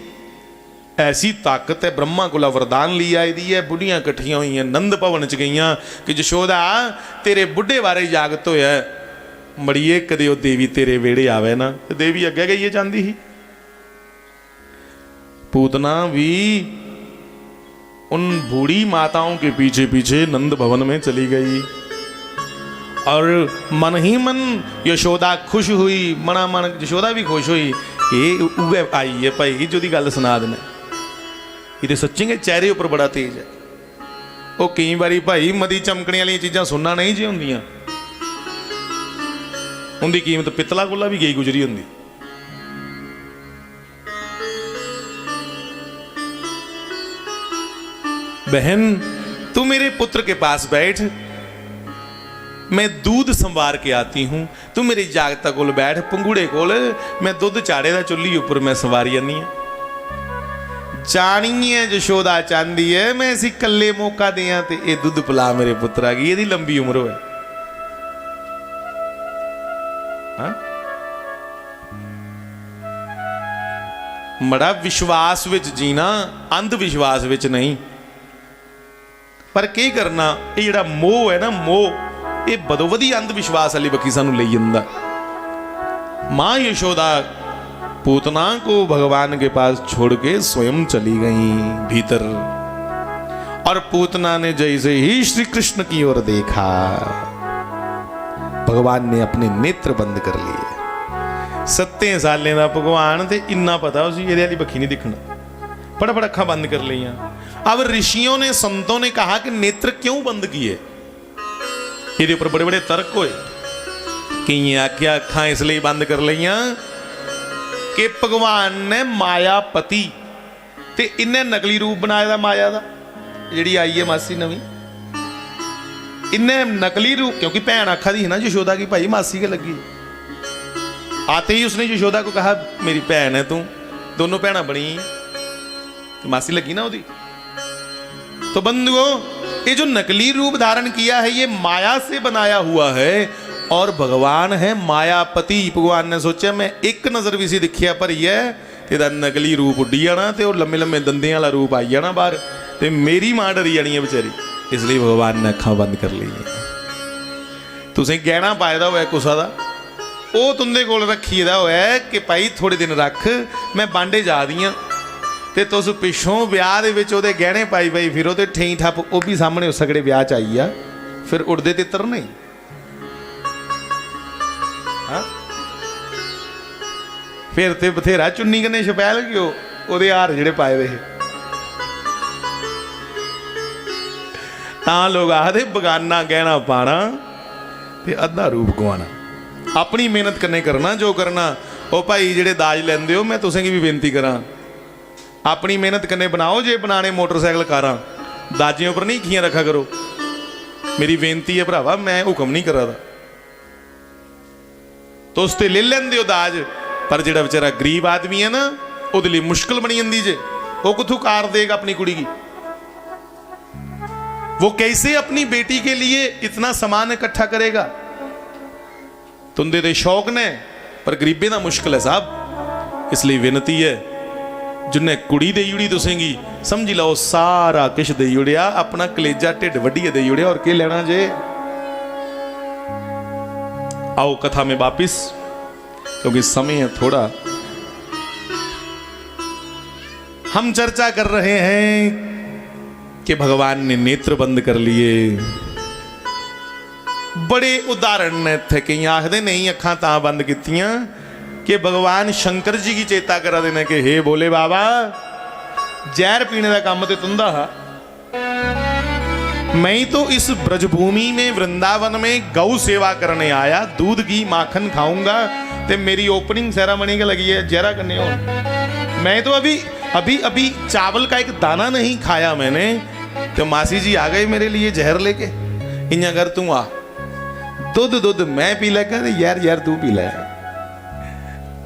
ऐसी ताकत है, ब्रह्मा को वरदान ली आई दी है। बुढ़ियां कट्ठियां हुई नंद भवन च गई कि यशोदा तेरे बुढ़े बारे जागत होया, मड़िए कदे वो देवी तेरे वेड़े आवे ना, तो देवी अगे गई चाहती ही। पूतना भी उन बूढ़ी माताओं के पीछे पीछे नंद भवन में चली गई और मन ही मन यशोदा खुश हुई, मना मन यशोदा भी खुश हुई। ये उगे आई है भाई जो दी गल सुना देना, ये सच्ची के चेहरे उपर बड़ा तेज है। वो कई बारी भाई मदी चमकने वाली चीज़ां सुनना नहीं जी होंदियां, उनकी कीमत पितला कोला भी गई गुजरी होंदी। बहन तू मेरे पुत्र के पास बैठ, मैं दूध संवार के आती हूं, तू मेरी जागता कोल बैठ, पंगूड़े कोल मैं दुध चाड़े दा चुल्ली उपर मैं संवारी आनी है। जानी है यशोदा चाहती है मैं इसी कल्ले मौका दिया ते ये दुध पिला मेरे पुत्रा की, यदी लंबी उम्र हो। बड़ा विश्वास विच जीना, अंध विश्वास विच नहीं। पर की करना, ये जिहड़ा मोह है ना, मोह ये बदोबदी अंध विश्वास वाली बखी सानू ले जांदा। मां यशोदा पूतना को भगवान के पास छोड़ के स्वयं चली गई भीतर, और पूतना ने जैसे ही श्री कृष्ण की ओर देखा, भगवान ने अपने नेत्र बंद कर लिए। 7 सालें का भगवान ते इन्ना पता उसी ये वाली बखी नहीं दिखना, फटाफट अखा बंद कर लिया। अब ऋषियों ने संतों ने कहा कि नेत्र क्यों बंद किए, ये ऊपर बड़े बड़े तर्क होए। कई आख्या अखा इसलिए बंद कर लिया कि भगवान ने मायापति ते इन्हें नकली रूप बनाया माया का, जी आई है मासी नवी, इन्हें नकली रूप, क्योंकि भैन आखा दी है ना यशोदा की भाई मासी के लगी। आते ही उसने यशोदा को कहा मेरी भैन है तू, दोनों भैन बनी तो मासी लगी ना उदी। तो बंधुओं ये जो नकली रूप धारण किया है ये माया से बनाया हुआ है, और भगवान है मायापति। भगवान ने सोचा मैं एक नजर भी सी दिखिया पर यह तेरा नकली रूप उड्डी जाना ते लम्बे लम्बे दंदे वाला रूप आई जाना बाहर, ते मेरी मां डरी जानी है बेचारी, इसलिए भगवान ने अखा बंद कर ली। तुसें गहना पाए दा होया कुसा दा, वो तुंदे कोल रखी दा होया कि भाई थोड़े दिन रख, मैं बांडे जा दियां, ते तुस पिछों ब्याह दे विच ओहदे गहने पाई पाई फिरो ते ठेई ठप वो भी सामने उस सगड़े ब्याह च आई आ, फिर उड़दे तितर नहीं। हाँ? फिर ते बथेरा चुन्नी कन्ने छपैल गयो ओहदे हार जिहड़े पाए दे तां लोग आखदे बगाना गहना पाना ते अद्धा रूप गवाना। अपनी मेहनत कन्ने करना जो करना। ओ भाई जिहड़े दाज लैंदे हो मैं तुसें की भी बेनती करा, अपनी मेहनत कन्ने बनाओ, जे बनाने मोटरसाइकिल कारां दाजियों पर नहीं खियां रखा करो। मेरी बेनती है भरावा, मैं हुक्म नहीं करा दा, तो उस ते ले लेंदे हो दाज, पर जिहड़ा बेचारा गरीब आदमी है ना उहदे लई मुश्किल बनी जांदी जे, वो किथों कार देगा अपनी कुड़ी की, वो कैसे अपनी बेटी के लिए इतना सामान इकट्ठा करेगा। तुंदे दे शौक ने पर गरीबे दा मुश्किल है साहब, इसलिए विनती है जिन्हें कुड़ी दे जुड़ी तुसेंगी समझी लो सारा किश दे जुड़िया, अपना कलेजा ढिड वड्डिए दे जुड़िया, और के लेना जे। आओ कथा में वापिस, क्योंकि समय है थोड़ा। हम चर्चा कर रहे हैं कि भगवान ने नेत्र बंद कर लिए। बड़े उदाहरण ने थे, कई आखदे नहीं अखां तां बंद कीतियां कि भगवान शंकर जी की चेता करा देने के हे बोले बाबा जहर पीने का काम तो तुंदा हा, मैं तो इस ब्रजभूमि में वृंदावन में गौ सेवा करने आया, दूध घी माखन खाऊंगा, ते मेरी ओपनिंग सेरेमनी का लगी है जहरा करने हो। मैं तो अभी अभी अभी चावल का एक दाना नहीं खाया मैंने, तो मासी जी आ गए मेरे लिए जहर लेके, इन्या कर तू आ दुध दुध मैं पी लै, कहते यार यार तू पी लै।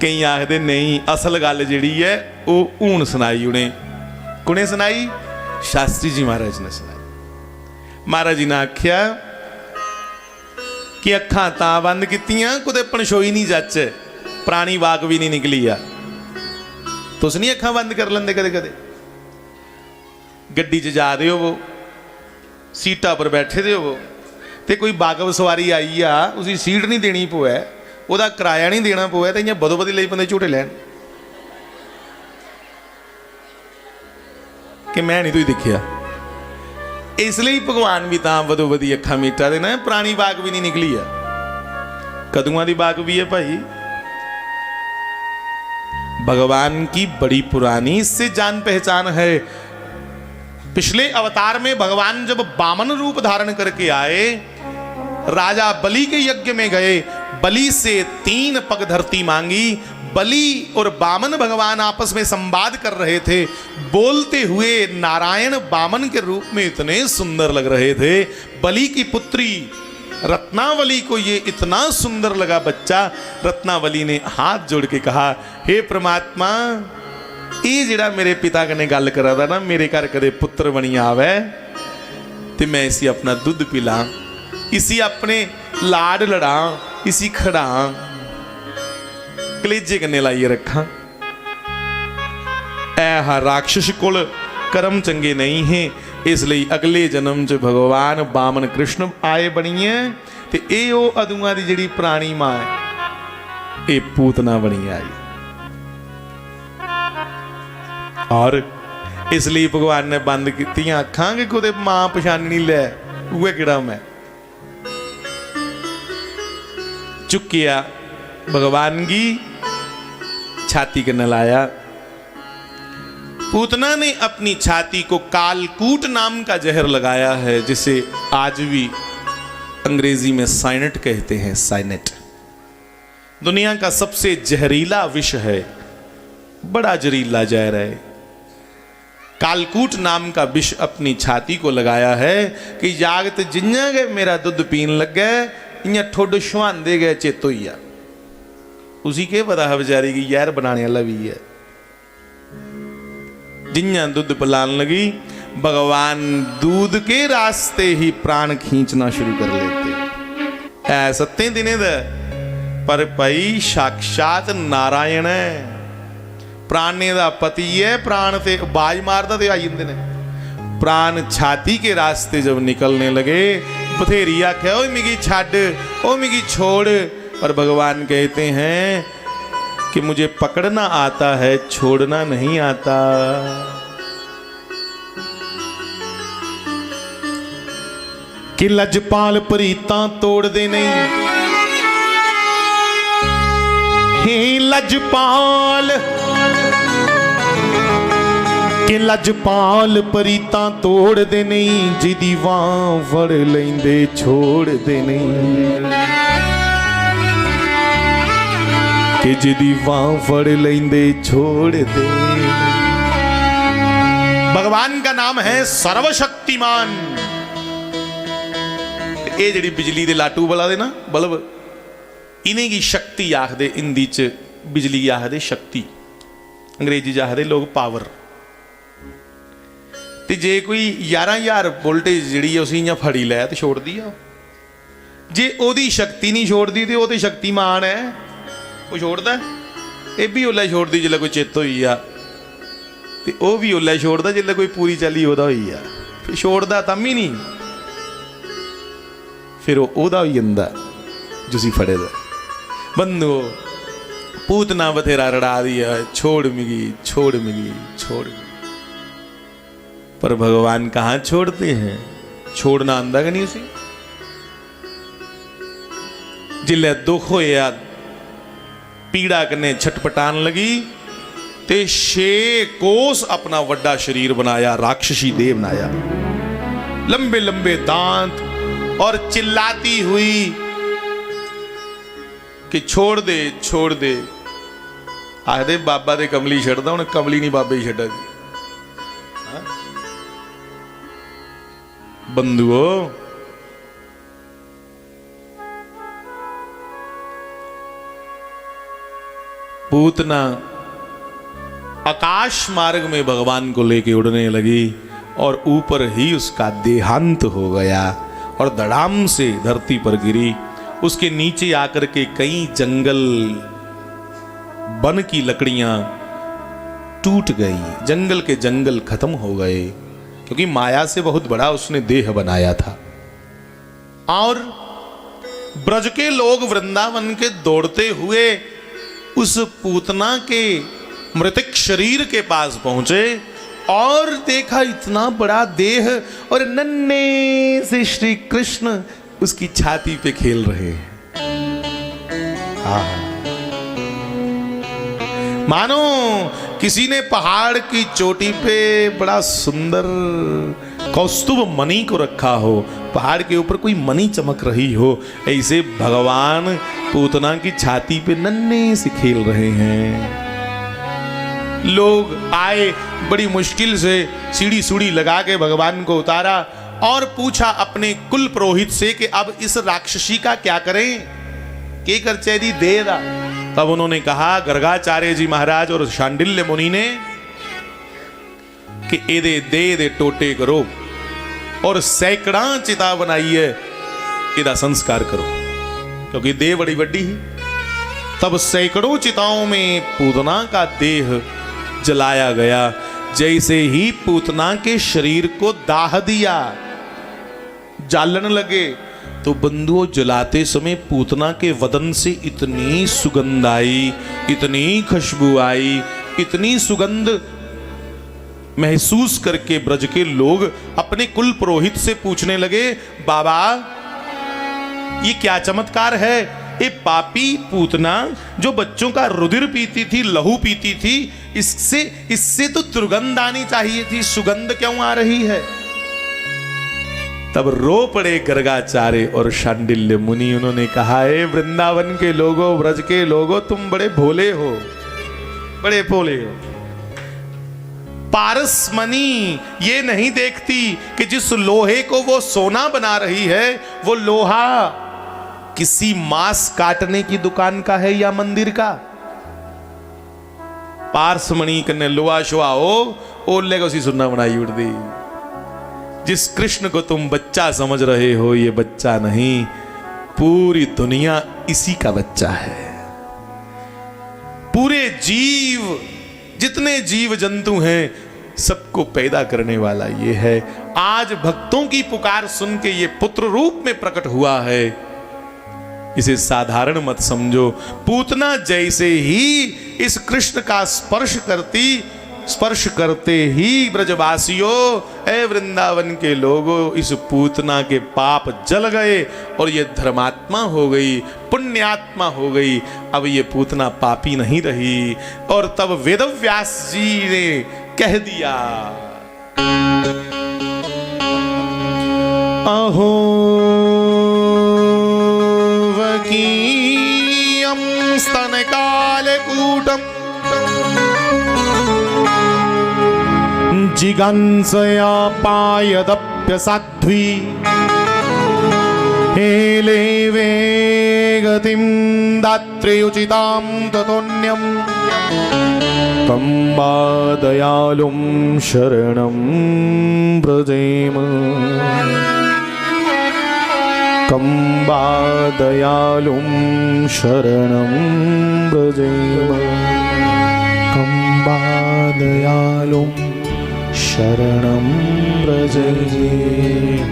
कई आखदे नहीं, असल गल जिहड़ी है वो हूण सुनाई उन्हें, कुने सुनाई? शास्त्री जी महाराज ने सुनाई। महाराज जी ने आख्या कि अखां तां बंद कीतियां कुते पनछोई नहीं जच, पुरानी वाक भी नहीं निकली आ। तुस नहीं अखां बंद कर लेंदे कदे कदे? गड्डी च जा रहे हो, सीटा पर बैठे दे हो, ਤੇ ਕੋਈ ਬਾਗਵ ਸਵਾਰੀ ਆਈ ਆ, ਉਸੀ ਸੀਟ ਨਹੀਂ ਦੇਣੀ ਪਵੇ, ਉਹਦਾ ਕਿਰਾਇਆ ਨਹੀਂ ਦੇਣਾ ਪਵੇ, ਤੇ ਇਆਂ ਬਦੋ ਬਦੀ ਲਈ ਬੰਦੇ ਝੂਟੇ ਲੈਣ ਕਿ ਮੈਂ ਨਹੀਂ ਤੁਸੀਂ ਦੇਖਿਆ। ਇਸ ਲਈ ਭਗਵਾਨ ਵੀ ਤਾਂ ਬਦੋ ਬਦੀ ਅੱਖਾਂ ਮੀਟਾ ਦੇ ਨਾ, ਪੁਰਾਣੀ ਬਾਗ ਵੀ ਨਹੀਂ ਨਿਕਲੀ ਆ, ਕਦੂਆਂ ਦੀ बाग भी है भाई। भगवान की बड़ी पुरानी इससे जान पहचान है। पिछले अवतार में भगवान जब वामन रूप धारण करके आए, राजा बलि के यज्ञ में गए, बलि से 3 पग धरती मांगी। बलि और वामन भगवान आपस में संवाद कर रहे थे, बोलते हुए नारायण वामन के रूप में इतने सुंदर लग रहे थे। बलि की पुत्री रत्नावली को ये इतना सुंदर लगा बच्चा। रत्नावली ने हाथ जोड़ के कहा, हे परमात्मा, ये जिहड़ा मेरे पिता कने गल करा था ना, मेरे घर कदे पुत्र बनी आवे ते मैं इसी अपना दुध पिला, इसी अपने लाड लड़ा, इसी खड़ा कलेजे कन्ने लाइए रखा। ऐ राक्षस कुल कर्म चंगे नहीं है, इसलिए अगले जन्म च भगवान वामन कृष्ण आए बनीए, ते ए ओ अदुआ दी जिहड़ी पुरानी मां है, ए पूतना बनी आई। और इसलिए भगवान ने बंद कीतियां अखां कि कोई मां पछाननी लै, उहे किहड़ा मैं। चुकिया भगवान की छाती कन्ने लाया। पूतना ने अपनी छाती को कालकूट नाम का जहर लगाया है, जिसे आज भी अंग्रेजी में साइनेट कहते हैं। साइनेट दुनिया का सबसे जहरीला विष है, बड़ा जहरीला जहर है। कालकूट नाम का विष अपनी छाती को लगाया है कि जागत जिन्ना के मेरा दुध पीन लगे, इयां ठुड छुआंदे गए चेतो ही आ। उसी के पता है बेचारी की जहर बनाने वाला भी है। जिन्ना दूध पिलान लगी, भगवान दूध के रास्ते ही प्राण खींचना शुरू कर लेते। ऐ सत्ते दिने दा पर भाई साक्षात नारायण है, प्राणे दा पति है। प्राण ते बाज मारदा ते आई जंदे ने। प्राण छाती के रास्ते जब निकलने लगे, बथेरी आख्या ओ मिगी छड्ड, ओ मिगी छोड़, पर भगवान कहते हैं कि मुझे पकड़ना आता है, छोड़ना नहीं आता। कि लजपाल प्रीतां तोड़ दे नहीं, हे लजपाल, कि लजपाल प्रीतां तोड़ दे नहीं, जिदी वां फड़ लैंदे छोड़ दे नहीं, कि जिदी वां फड़ लेंदे छोड़ दे। भगवान का नाम है सर्वशक्तिमान। ये जिहड़ी बिजली दे लाटू बला दे ना बल्ब, इन्हें की शक्ति आखदे। हिंदी च बिजली आखदे शक्ति, अंग्रेजी च आखदे लोग पावर। ते जे कोई 11,000 वोल्टेज जिहड़ी उसी इयां फड़ी लै ते छोड़ दी आ। जे ओदी शक्ति नहीं छोड़दी ते ओह ते शक्तिमान है, वो छोड़दा। ये भी ओल्लै छोड़दी जिल्लै कोई चित्त होई आ, ते ओह भी ओल्लै छोड़दा जिल्लै कोई पूरी चाल्ली ओहदा होई आ। फिर छोड़दा तम ही नहीं, फिर ओहदा होई जंदा जुसी फड़े दा। बंदो पूतना बथेरा रड़ा दिया, छोड़ मिगी, छोड़ मिगी, छोड़ मिगी, पर भगवान कहाँ छोड़ते हैं। छोड़ना आंदा कि नहीं उसी। जिल्लै दुख होया, पीड़ा कने छटपटान लगी, ते 6 कोस अपना वड्डा शरीर बनाया, राक्षसी देह बनाया, लंबे लंबे दांत, और चिल्लाती हुई कि छोड़ दे, छोड़ दे। आखदे बाबा दे कमली छड्डदा, हुण कमली नहीं बाबे ही छड्डा दी। बंधुओ, पूतना आकाश मार्ग में भगवान को लेके उड़ने लगी, और ऊपर ही उसका देहांत हो गया और धड़ाम से धरती पर गिरी। उसके नीचे आकर के कई जंगल वन की लकड़ियां टूट गई, जंगल के जंगल खत्म हो गए, क्योंकि माया से बहुत बड़ा उसने देह बनाया था। और ब्रज के लोग वृंदावन के दौड़ते हुए उस पूतना के मृतक शरीर के पास पहुंचे और देखा इतना बड़ा देह और नन्हे से श्री कृष्ण उसकी छाती पे खेल रहे हैं। मानो किसी ने पहाड़ की चोटी पे बड़ा सुंदर कौस्तुभ मणि को रखा हो, पहाड़ के ऊपर कोई मणि चमक रही हो, ऐसे भगवान पूतना की छाती पे नन्हे से खेल रहे हैं। लोग आए, बड़ी मुश्किल से सीढ़ी सूढ़ी लगा के भगवान को उतारा और पूछा अपने कुल पुरोहित से कि अब इस राक्षसी का क्या करें, के कर चैदी दे दा। तब उन्होंने कहा, गर्गाचार्य जी महाराज और शांडिल्य मुनि ने, कि एदे दे टोटे करो और सैकड़ा चिता बनाइए, एदा संस्कार करो, क्योंकि देह बड़ी बड़ी ही। तब सैकड़ों चिताओं में पूतना का देह जलाया गया। जैसे ही पूतना के शरीर को दाह दिया, जालन लगे, तो बंधुओं जलाते समय पूतना के वदन से इतनी सुगंध आई, इतनी खुशबू आई, इतनी सुगंध महसूस करके ब्रज के लोग अपने कुल पुरोहित से पूछने लगे, बाबा ये क्या चमत्कार है? ये पापी पूतना जो बच्चों का रुधिर पीती थी, लहू पीती थी, इससे तो दुर्गंध आनी चाहिए थी, सुगंध क्यों आ रही है? तब रो पड़े गर्गाचार्य और शांडिल्य मुनि। उन्होंने कहा, हे वृंदावन के लोगों, ब्रज के लोगों, तुम बड़े भोले हो, बड़े भोले हो। पारसमणि ये नहीं देखती कि जिस लोहे को वो सोना बना रही है, वो लोहा किसी मांस काटने की दुकान का है या मंदिर का। पारसमणि कन्ने लोहा शोआ हो, ओले को सी सुन्ना बनाई उड़ दी। जिस कृष्ण को तुम बच्चा समझ रहे हो, ये बच्चा नहीं, पूरी दुनिया इसी का बच्चा है। पूरे जीव, जितने जीव जंतु हैं, सबको पैदा करने वाला ये है। आज भक्तों की पुकार सुन के ये पुत्र रूप में प्रकट हुआ है, इसे साधारण मत समझो। पूतना जैसे ही इस कृष्ण का स्पर्श करते ही ब्रजवासियों, ए वृंदावन के लोगों, इस पूतना के पाप जल गए और ये धर्मात्मा हो गई, पुण्यात्मा हो गई। अब ये पूतना पापी नहीं रही। और तब वेदव्यास जी ने कह दिया, अहो वकीयं स्तनकालकूटम् जिगंसया पायदप्यसाध्वी हेलेवे गतिं दात्र्युचितां ततोऽन्यं तं वा दयालुं शरणं व्रजेम, कं वा दयालुं शरणं व्रजेम, कं वा दयालुं शरणं व्रजेम।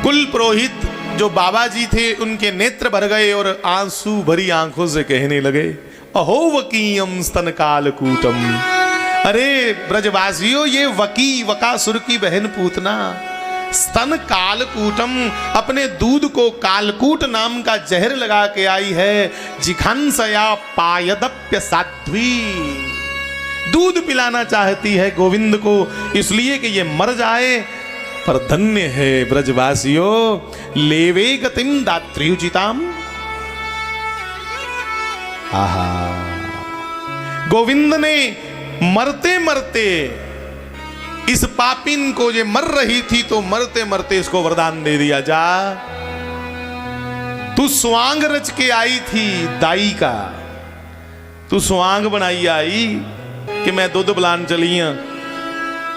कुल पुरोहित जो बाबा जी थे, उनके नेत्र भर गए और आंसू भरी आंखों से कहने लगे, अहो वकीयम स्तनकालकूटम। अरे ब्रजवासियों, ये वकासुर की बहन पूतना स्तन कालकूटम, अपने दूध को कालकूट नाम का जहर लगा के आई है। जिघांसया पायदप्य साध्वी, दूध पिलाना चाहती है गोविंद को, इसलिए कि ये मर जाए। पर धन्य है ब्रजवासियों, लेवे गतिम दात्र्युचिताम। आहा, गोविंद ने मरते मरते इस पापिन को, ये मर रही थी तो मरते मरते इसको वरदान दे दिया, जा तू स्वांग रच के आई थी दाई का, तू स्वांग बनाई आई कि मैं दुध पिलान चली हाँ,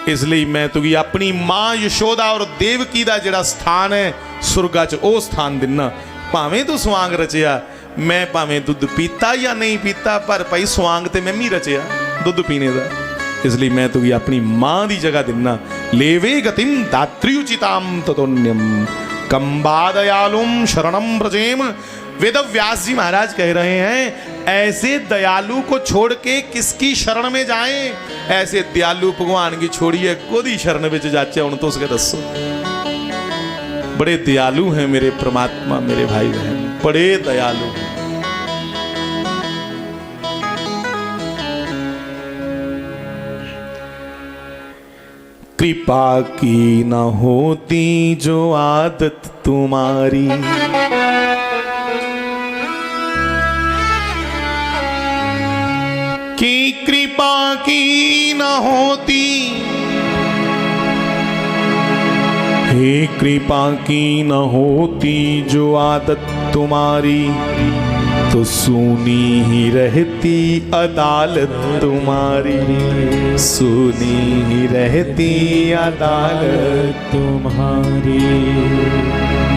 इसलिए मैं तुगी अपनी मां यशोदा और देवकी दा जिहड़ा स्थान है सुरगा च, ओ स्थान दिना। भावें तू स्वांग रचिया, मैं भावें दुध पीता या नहीं पीता, पर भाई स्वांग ते मैं भी रचिया दुध पीने का, इसलिए मैं तुगी अपनी मां दी जगह दिना। लेवे गतिम दात्र्युचिताम ततोन्यम, कंबादयालुम शरणम ब्रजेम। वेद व्यास जी महाराज कह रहे हैं ऐसे दयालु को छोड़ के किसकी शरण में जाएं? ऐसे दयालु भगवान की छोड़िए कोदी शरण में जाचे हूं तो उसके दसो। बड़े दयालु हैं मेरे परमात्मा, मेरे भाई बहन बड़े दयालु हैं। कृपा की न होती जो आदत तुम्हारी, कि कृपा की न होती, हे कृपा की न होती जो आदत तुम्हारी, तो सुनी ही रहती अदालत तुम्हारी, सुनी ही रहती अदालत तुम्हारी।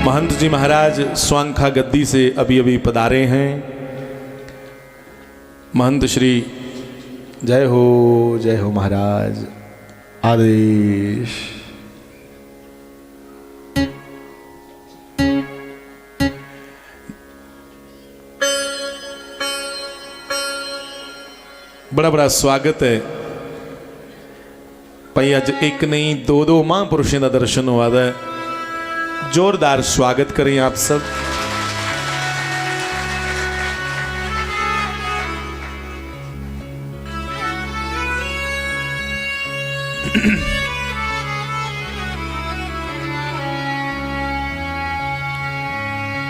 महंत जी महाराज स्वांखा गद्दी से अभी अभी पधारे हैं। महंत श्री जय हो महाराज आदेश। बड़ा बड़ा स्वागत है भाई। अज एक नहीं दो महापुरुषों का दर्शन हुआ है। जोरदार स्वागत करें आप सब।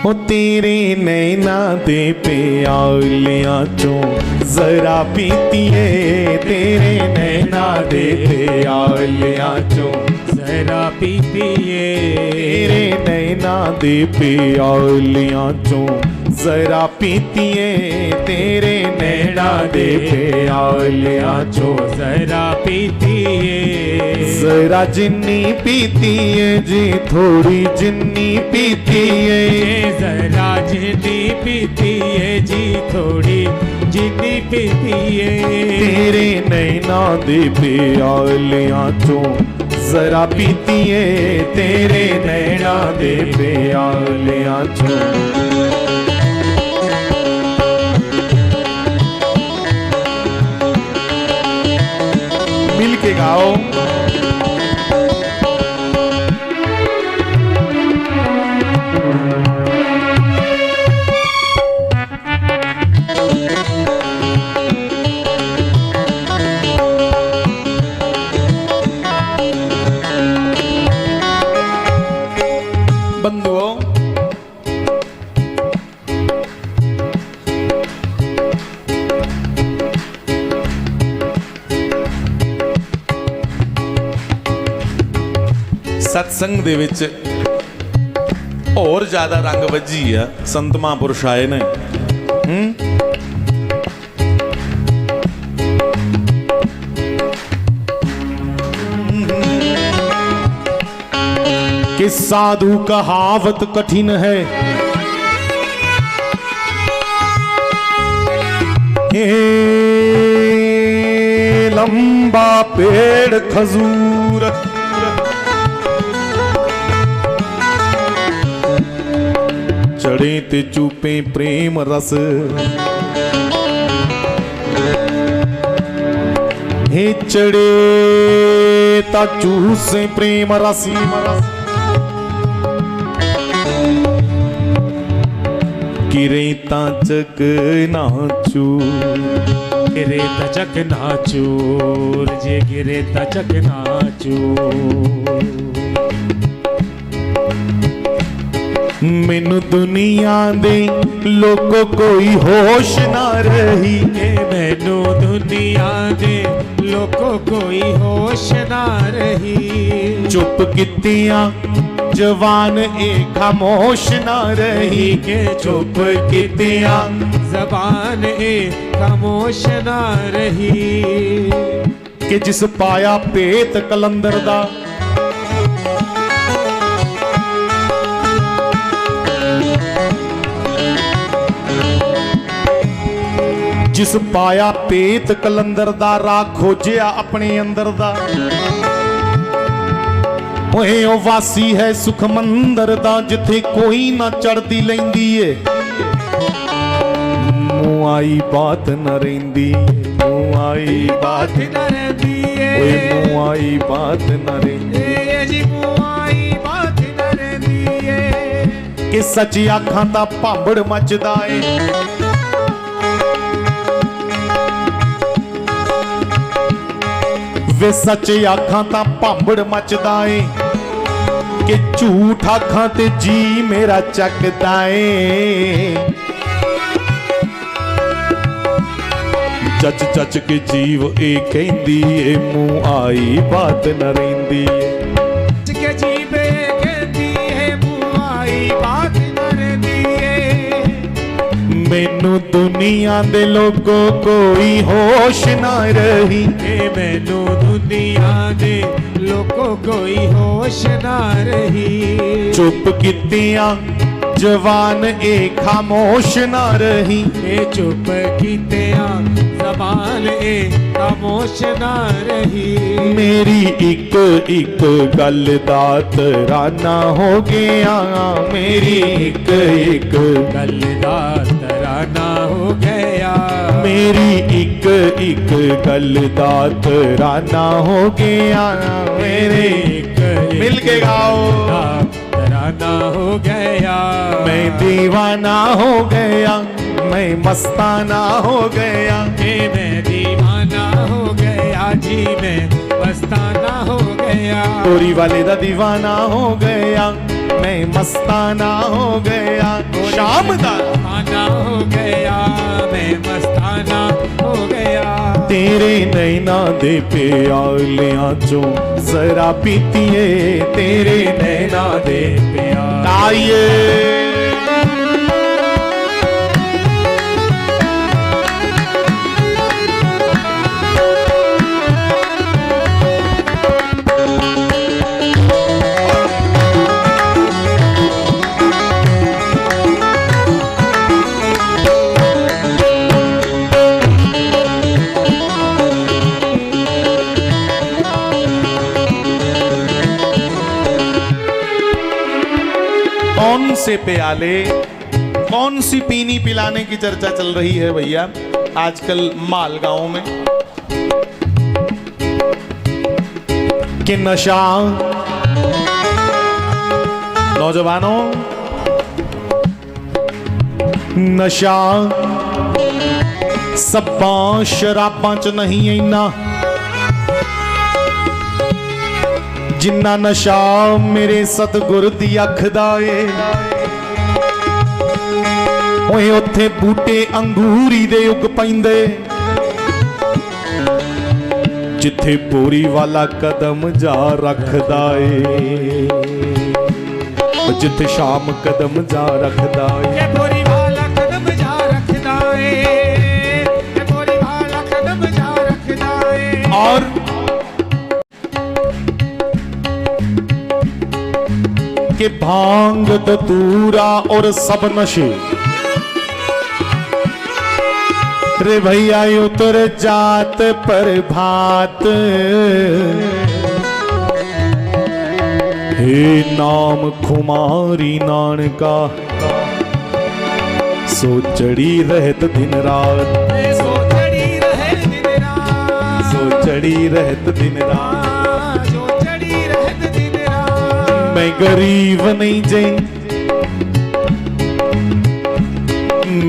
ओ तेरे नैना दे प्यालियां चो जरा पीतीए, तेरे नैना दे प्यालियां चो जरा पीतीए, तेरे नैना दे प्यालियां चो जरा पीतीए, तेरे नैना दे प्यालियां चो जरा पीतीए, जरा जिन्नी पीतीए जी थोड़ी जिन्नी पीतीए, जरा जिन्नी पीतीए जी थोड़ी जिन्नी पीतीए, तेरे नैना दे प्यालियां चो जरा पीतीए, तेरे नैना दे प्यालियां चो। मिल के गाओ। बंधुओं सत्संग दे विच और ज्यादा रंग वजी है। संत महापुरुष आए ने कि साधु कहावत कठिन है, लंबा पेड़ खजूर, चढ़े ते चूपे प्रेम रस, हे चढ़े ता चूसे प्रेम रसी, गिरे ता चक नाचू, गिरे तचक नाचूर जे गिरे तचक नाचूर। मैनू दुनिया दे लोको कोई होश ना रही, मैनू दुनिया दे लोको कोई होश ना रही, चुप कितिया जवान ए खामोश ना रही, के चुप कितिया जबान ए खामोश ना रही, कि जिस पाया पेत कलंदर दा, जिस पाया पेत कलंदर दा, राह खोजिया अपने अंदर दा, ओए ओ वासी है सुख मंदर दा जिथे कोई ना चढ़दी लैंदी ए मुआई बात न रहिंदी मुआई बात न रहती है ओए मुआई बात न रहिंदी जी मुआई बात न रहती है कि सच्ची आखां दा भांबड़ मचदा ए वे सच्चे आखां ता भांबड़ मचदा ए कि झूठ आखां ते जी मेरा चकदा ए चच चच के जीव ए कहंदी ए मुंह आई बात न रहिंदी के जीवे कहती है मुआई बात न रहती है मैनू दुनिया दे लोगों कोई होश ना रही मैनू दुनिया दे लोगों कोई होश ना रही चुप कीतियां जवान ए खामोश ना रही चुप कीतिया जबान ए खामोश ना रही मेरी एक एक गल दा तराना हो गया मेरी एक एक गल दा तराना हो गया मेरी एक एक गल दा तराना हो गया मेरे मिल के गाओ तराना हो गया मैं दीवाना हो गया मैं मस्ताना हो गया मैं दीवाना हो गया जी मैं मस्ताना हो गया गोरी वाले दा दीवाना हो गया मैं मस्ताना हो गया शाम दा मस्ताना हो गया मैं मस्ताना हो गया तेरे नैना दे प्यालियां चो जरा पीतीए तेरे नैना दे प्यार आइए कौन से प्याले कौन सी पीनी पिलाने की चर्चा चल रही है भैया आजकल मालगांव में कि नशा नौजवानों नशा सब्बा शराबां च नहीं इना जिन्ना नशा मेरे सतगुर दी अख दा ए ओए उत्थे बूटे अंगूरी दे उग पैंदे जिथे बोरी वाला कदम जा रखदा ए जिथे शाम कदम जा रखदा ए बोरी वाला कदम जा रखदा ए बोरी वाला कदम जा रखदा ए और के भांग धतूरा और सब नशे रे भैया उतर जात पर भात हे नाम खुमारी नानका सो चढ़ी रहत दिन रात सो चढ़ी रहे दिन रात सो चढ़ी रहत दिन रात मैं गरीब नहीं जे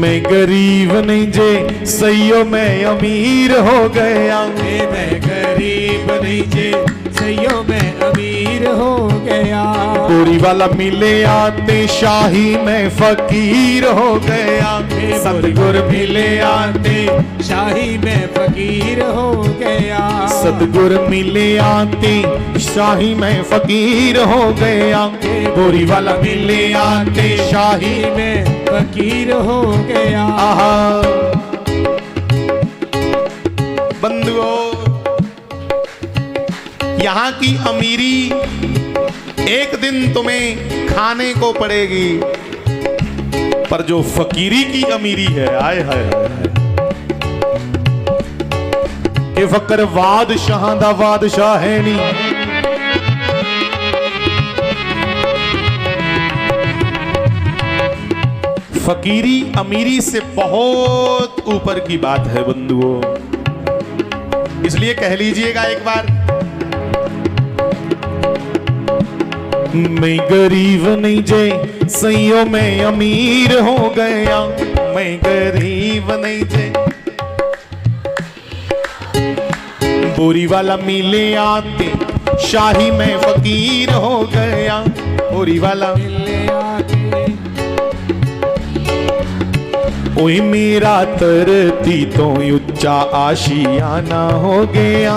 मैं गरीब नहीं जे सैयो मैं अमीर हो गया मैं गरीब नहीं जे सैयो मैं अमीर हो गया बोरी वाला मिले आते शाही में फकीर हो गया सतगुर मिले आते शाही में फकीर हो गया सतगुर मिले आते शाही में फकीर हो गया बोरी वाला मिले आते शाही में फकीर हो गया आहा बंधुओं यहाँ की अमीरी एक दिन तुम्हें खाने को पड़ेगी पर जो फकीरी की अमीरी है आए हाय कि फकर बादशाह दा बादशाह है नहीं फकीरी अमीरी से बहुत ऊपर की बात है बंधुओं। इसलिए कह लीजिएगा एक बार, मैं गरीब नहीं जे सैयों में अमीर हो गया, मैं गरीब नहीं जे बोरी वाला मिले आते शाही में फकीर हो गया, बोरी वाला मिले आके ओए मेरा तरती तो ऊंचा आशियाना हो गया,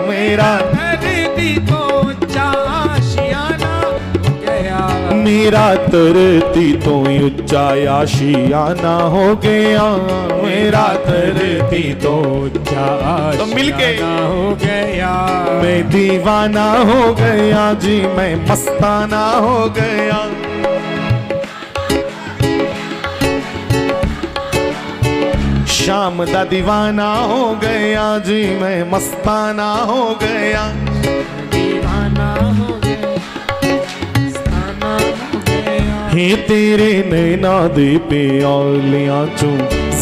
मेरा धरती तो ऊंचा आशियाना हो गया, मेरा तरती तो ऊंचा आशियाना हो गया, मेरा तरती तो ऊंचा तो मिलके आशियाना हो गया। मैं दीवाना हो गया जी, मैं मस्ताना हो गया। शाम दा दीवाना हो गया जी, मैं मस्ताना हो गया। दीवाना हो गया, मस्ताना हो गया। हे तेरे नैना दे प्यालियां चो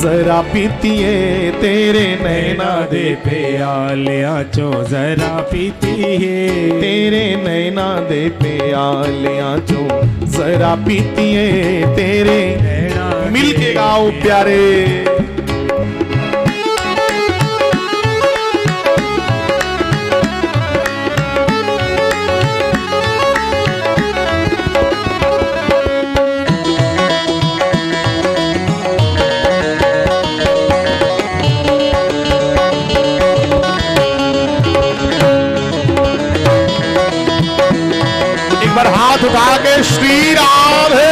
जरा पीतिए, तेरे नैना दे प्यालियां चो जरा पीती है, तेरे नैना दे प्यालियां चो जरा पीतिए, तेरे नैना मिल के गाओ प्यारे। हाथ उठा के श्री राम है।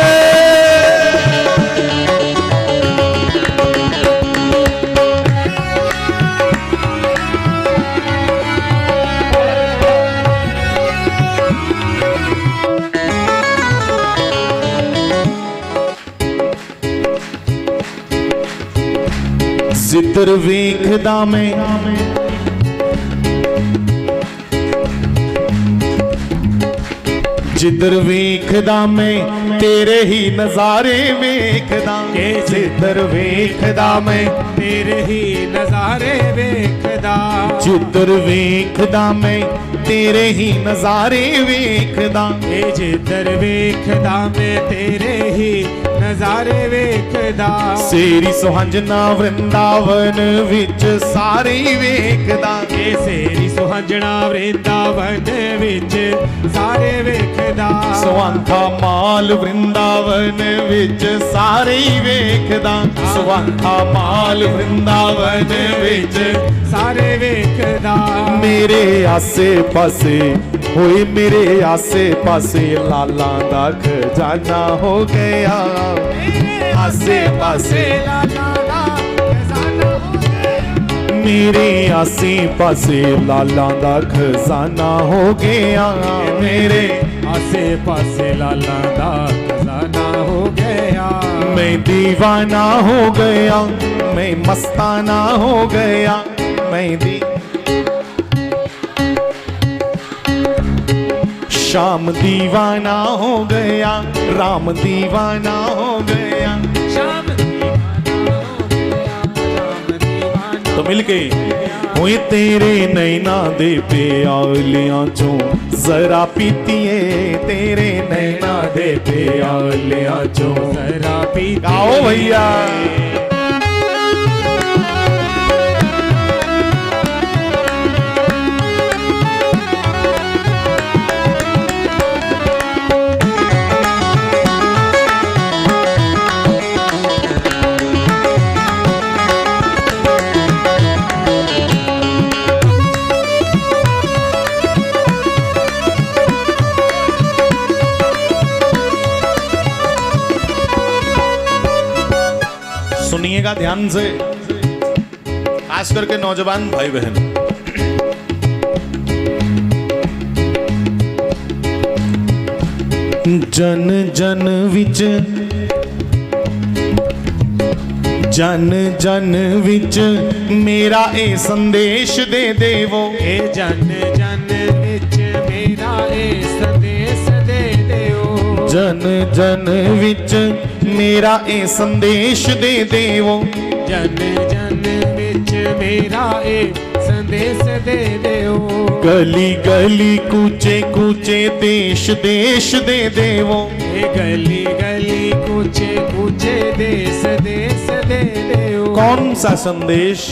जिधर वेखदा मैं जिधर वेखदा मैं तेरे ही नजारे वेखदा, जिधर वेखदा मैं तेरे ही नजारे वेखदा, जिधर वेखदा मैं तेरे ही नजारे वेखदा, जिधर वेखदा मैं तेरे ही नजारे वेखदा। सेरी सुहंजना वृंदावन विच सारे वेखदा, सेरी सुहंजना वृंदावन विच सारे वेखदा। सुवांखा माल वृंदावन विच सारे वेखदा, सुवांखा माल वृंदावन विच सारे वेखदा। मेरे आसे पासे होए, मेरे आसे पासे लाला दा खजाना हो गया, आसे पासे लाला दा खजाना हो गया, मेरे आसे पासे लाला दा खजाना हो गया, मेरे आसे पासे लाला दा खजाना हो गया। मैं दीवाना हो गया, मैं मस्ताना हो गया, मैं श्याम दीवाना हो गया, राम दीवाना हो गया। श्याम दीवाना हो गया, राम दीवाना। तो मिलके हुए तेरे नैना दे प्यालियां चो जरा पीतिए, तेरे नैना दे प्यालियां चो जरा पी गाओ भैया। सुनिएगा ध्यान से, खास करके नौजवान भाई बहन। जन जन विच, जन जन विच मेरा ए संदेश दे देवो, ए जन जन विच मेरा ए संदेश दे देओ। जन जन विच मेरा ए संदेश दे देवो। जन जन विच मेरा ए संदेश दे देओ। गली गली कूचे कूचे देश देश दे देवो। ए गली गली कूचे कूचे देश देश दे देओ। कौन सा संदेश?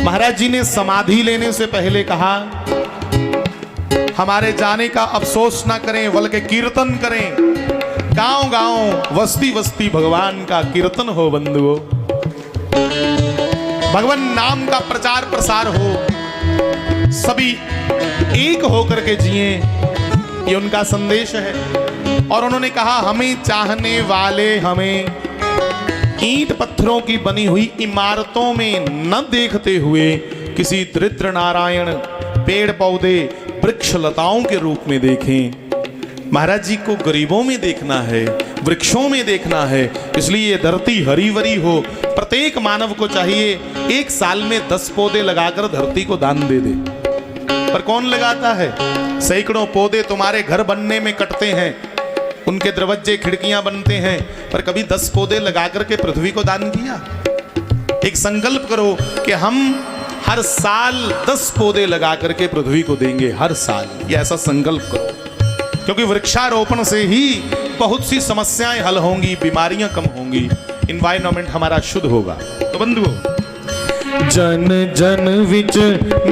महाराज जी ने समाधि लेने से पहले कहा, हमारे जाने का अफसोस ना करें बल्कि कीर्तन करें। गांव गांव वस्ती वस्ती भगवान का कीर्तन हो बंधुओं, भगवान नाम का प्रचार प्रसार हो, सभी एक होकर के जिए, ये उनका संदेश है। और उन्होंने कहा, हमें चाहने वाले हमें ईंट पत्थरों की बनी हुई इमारतों में न देखते हुए किसी दरिद्र नारायण पेड़ पौधे वृक्ष लताओं के रूप में देखें। महाराज जी को गरीबों में देखना है, वृक्षों में देखना है, इसलिए ये धरती हरी भरी हो। प्रत्येक मानव को चाहिए 1 साल में 10 पौधे लगाकर धरती को दान दे दे। पर कौन लगाता है? सैकड़ों पौधे तुम्हारे घर बनने में कटते हैं, उनके दरवाजे खिड़कियां बनते हैं, पर कभी 10 पौधे लगा करके पृथ्वी को दान किया? एक संकल्प करो कि हम हर साल 10 पौधे लगा करके पृथ्वी को देंगे, हर साल। ये ऐसा संकल्प करो, क्योंकि वृक्षारोपण से ही बहुत सी समस्याएं हल होंगी, बीमारियां कम होंगी, इन्वायरमेंट हमारा शुद्ध होगा। तो बंधुओं, जन जन विच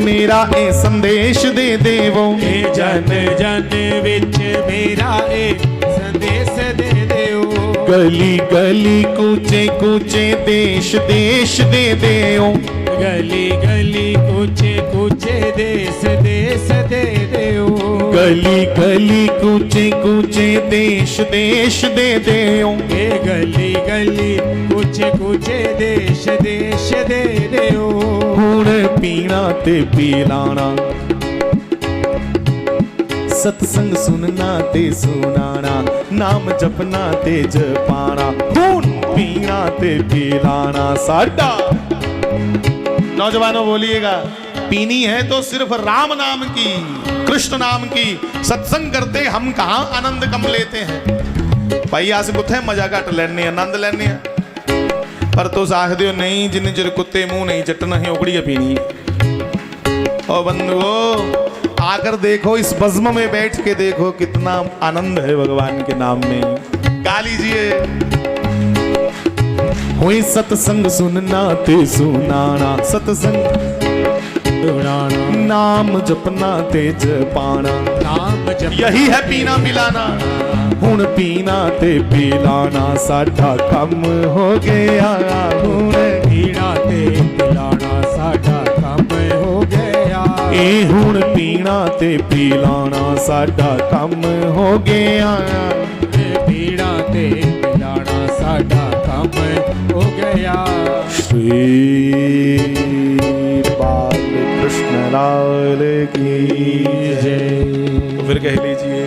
मेरा ए संदेश दे देवो। ए जन जन विच मेरा ए संदेश दे देओ। गली गली कूचे कूचे देश देश दे देओ। गली गली कूचे कूचे देश देश दे देओ। गली गली कूचे कूचे देश देश दे देओ। ए गली गली कूचे कूचे देश देश दे देओ। हुण पीना ते पी लाना, सत्संग सुनना ते सुनाना, नाम जपना ते जपाना। हुण पीना ते पी लाना साडा। नौजवानों बोलिएगा, पीनी है तो सिर्फ राम नाम की, कृष्ण नाम की। सत्संग करते हम कहां आनंद कम लेते हैं। भाई आस कुत्थे मजा घट लेने, आनंद लेने, पर तो साखदे नहीं जिन्ने चिर कुत्ते मुंह नहीं चटना है उगड़ी पीनी। ओ बंधुओं, आकर देखो, इस बज़्म में बैठ के देखो कितना आनंद है भगवान के नाम में। गा लीजिए, हुई सत्संग सुनना ते सुनाना, सत्संग सुनाना, नाम जपना ते जपाना, नाम जप यही है पीना पिलाना। हुण पीना ते पिलाना साडा कम हो गया। हुण पीना ते पिलाना साडा कम हो गया। ए हुण पीना ते पिलाना साडा कम हो गया। पीना ते पिलाना साडा कम हो गया। श्री बाल कृष्ण लाल की जय। फिर कह लीजिए,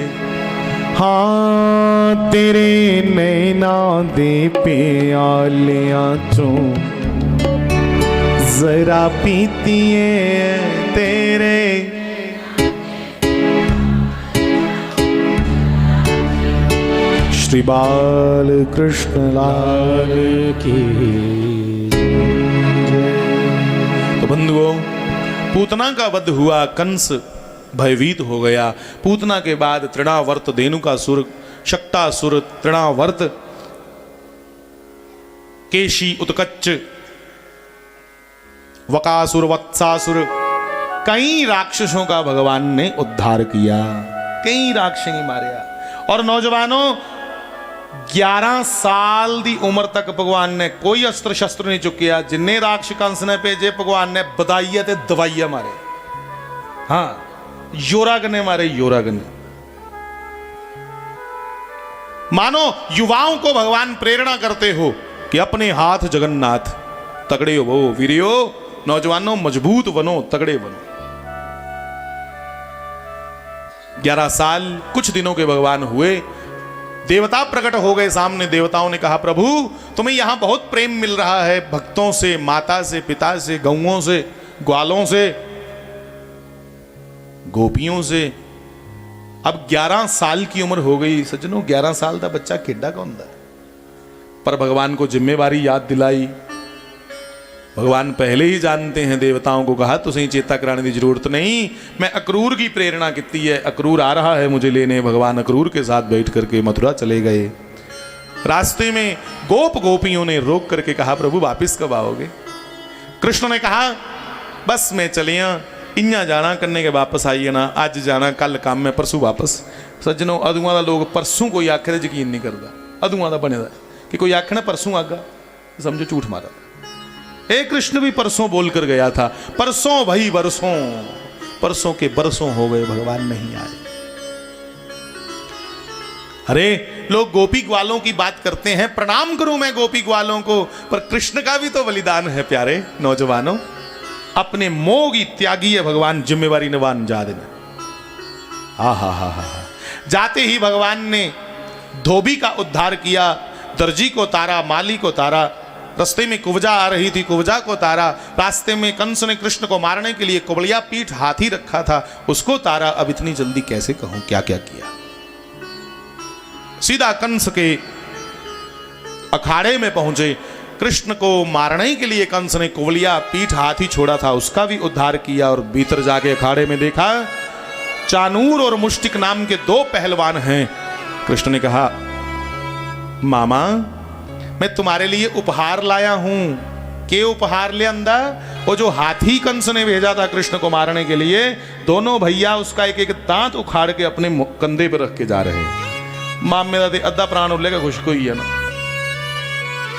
हाँ तेरे नैना दे प्यालियां चों जरा पीतीए तेरे। श्री बाल कृष्ण लाल की जय। तो बंधुओं, पूतना का वध हुआ, कंस भयभीत हो गया। पूतना के बाद तृणावर्त, धेनुकासुर, शक्तासुर, तृणावर्त, केशी, उत्कच, वकासुर, वत्सासुर, कई राक्षसों का भगवान ने उद्धार किया, कई राक्षसी मारिया। और नौजवानों, 11 साल दी उम्र तक भगवान ने कोई अस्त्र शस्त्र नहीं चुकिया। जिन्ने राक्ष कंस ने भेजे भगवान ने बधाइया ते दवाइया मारे। हाँ, योरागने मारे, योरागने। मानो युवाओं को भगवान प्रेरणा करते हो कि अपने हाथ जगन्नाथ, तगड़े हो वीरियो, नौजवानों मजबूत बनो, तगड़े बनो। 11 साल कुछ दिनों के भगवान हुए, देवता प्रकट हो गए सामने। देवताओं ने कहा, प्रभु तुम्हें यहां बहुत प्रेम मिल रहा है, भक्तों से, माता से, पिता से, गौओं से, ग्वालों से, गोपियों से, अब 11 साल की उम्र हो गई सज्जनों, 11 साल का बच्चा खेडा का होंदा है। पर भगवान को जिम्मेवारी याद दिलाई। भगवान पहले ही जानते हैं, देवताओं को कहा तुझे चेता कराने की जरूरत नहीं, मैं अक्रूर की प्रेरणा की है, अक्रूर आ रहा है मुझे लेने। भगवान अक्रूर के साथ बैठ करके मथुरा चले गए। रास्ते में गोपियों ने रोक करके कहा प्रभु वापिस कब आओगे? कृष्ण ने कहा बस मैं चलिया, इन्या जाना कन्ने के वापस आइए ना, अज जाना कल काम है परसों वापस। सज्जनों अदुआ का लोग परसों कोई आखे तो यकीन नहीं करता, अदुआ का बने कि कोई आखे ना परसों आगा समझो झूठ मारा। ए कृष्ण भी परसों बोल कर गया था, परसों भाई बरसों, परसों के बरसों हो गए भगवान नहीं आए। अरे लोग गोपी ग्वालों की बात करते हैं, प्रणाम करूं मैं गोपी ग्वालों को, पर कृष्ण का भी तो बलिदान है प्यारे नौजवानों। अपने मोह की त्यागी है भगवान, जिम्मेवारी निभान जा देना। हा जाते ही भगवान ने धोबी का उद्धार किया, दर्जी को तारा, माली को तारा। रास्ते में कुब्जा आ रही थी, कुब्जा को तारा। रास्ते में कंस ने कृष्ण को मारने के लिए कुबलिया पीठ हाथी रखा था, उसको तारा। अब इतनी जल्दी कैसे कहूं क्या क्या किया। सीधा कंस के अखाड़े में पहुंचे। कृष्ण को मारने के लिए कंस ने कुबलिया पीठ हाथी छोड़ा था, उसका भी उद्धार किया। और भीतर जाके अखाड़े में देखा चानूर और मुष्टिक नाम के 2 पहलवान हैं। कृष्ण ने कहा मामा मैं तुम्हारे लिए उपहार लाया हूं। के उपहार ले अंदा? वो जो हाथी कंस ने भेजा था कृष्ण को मारने के लिए, दोनों भैया उसका एक एक दांत उखाड़ के अपने कंधे पर रख के जा रहे हैं। मामे का अद्धा प्राण उल्लेगा खुश कोई है ना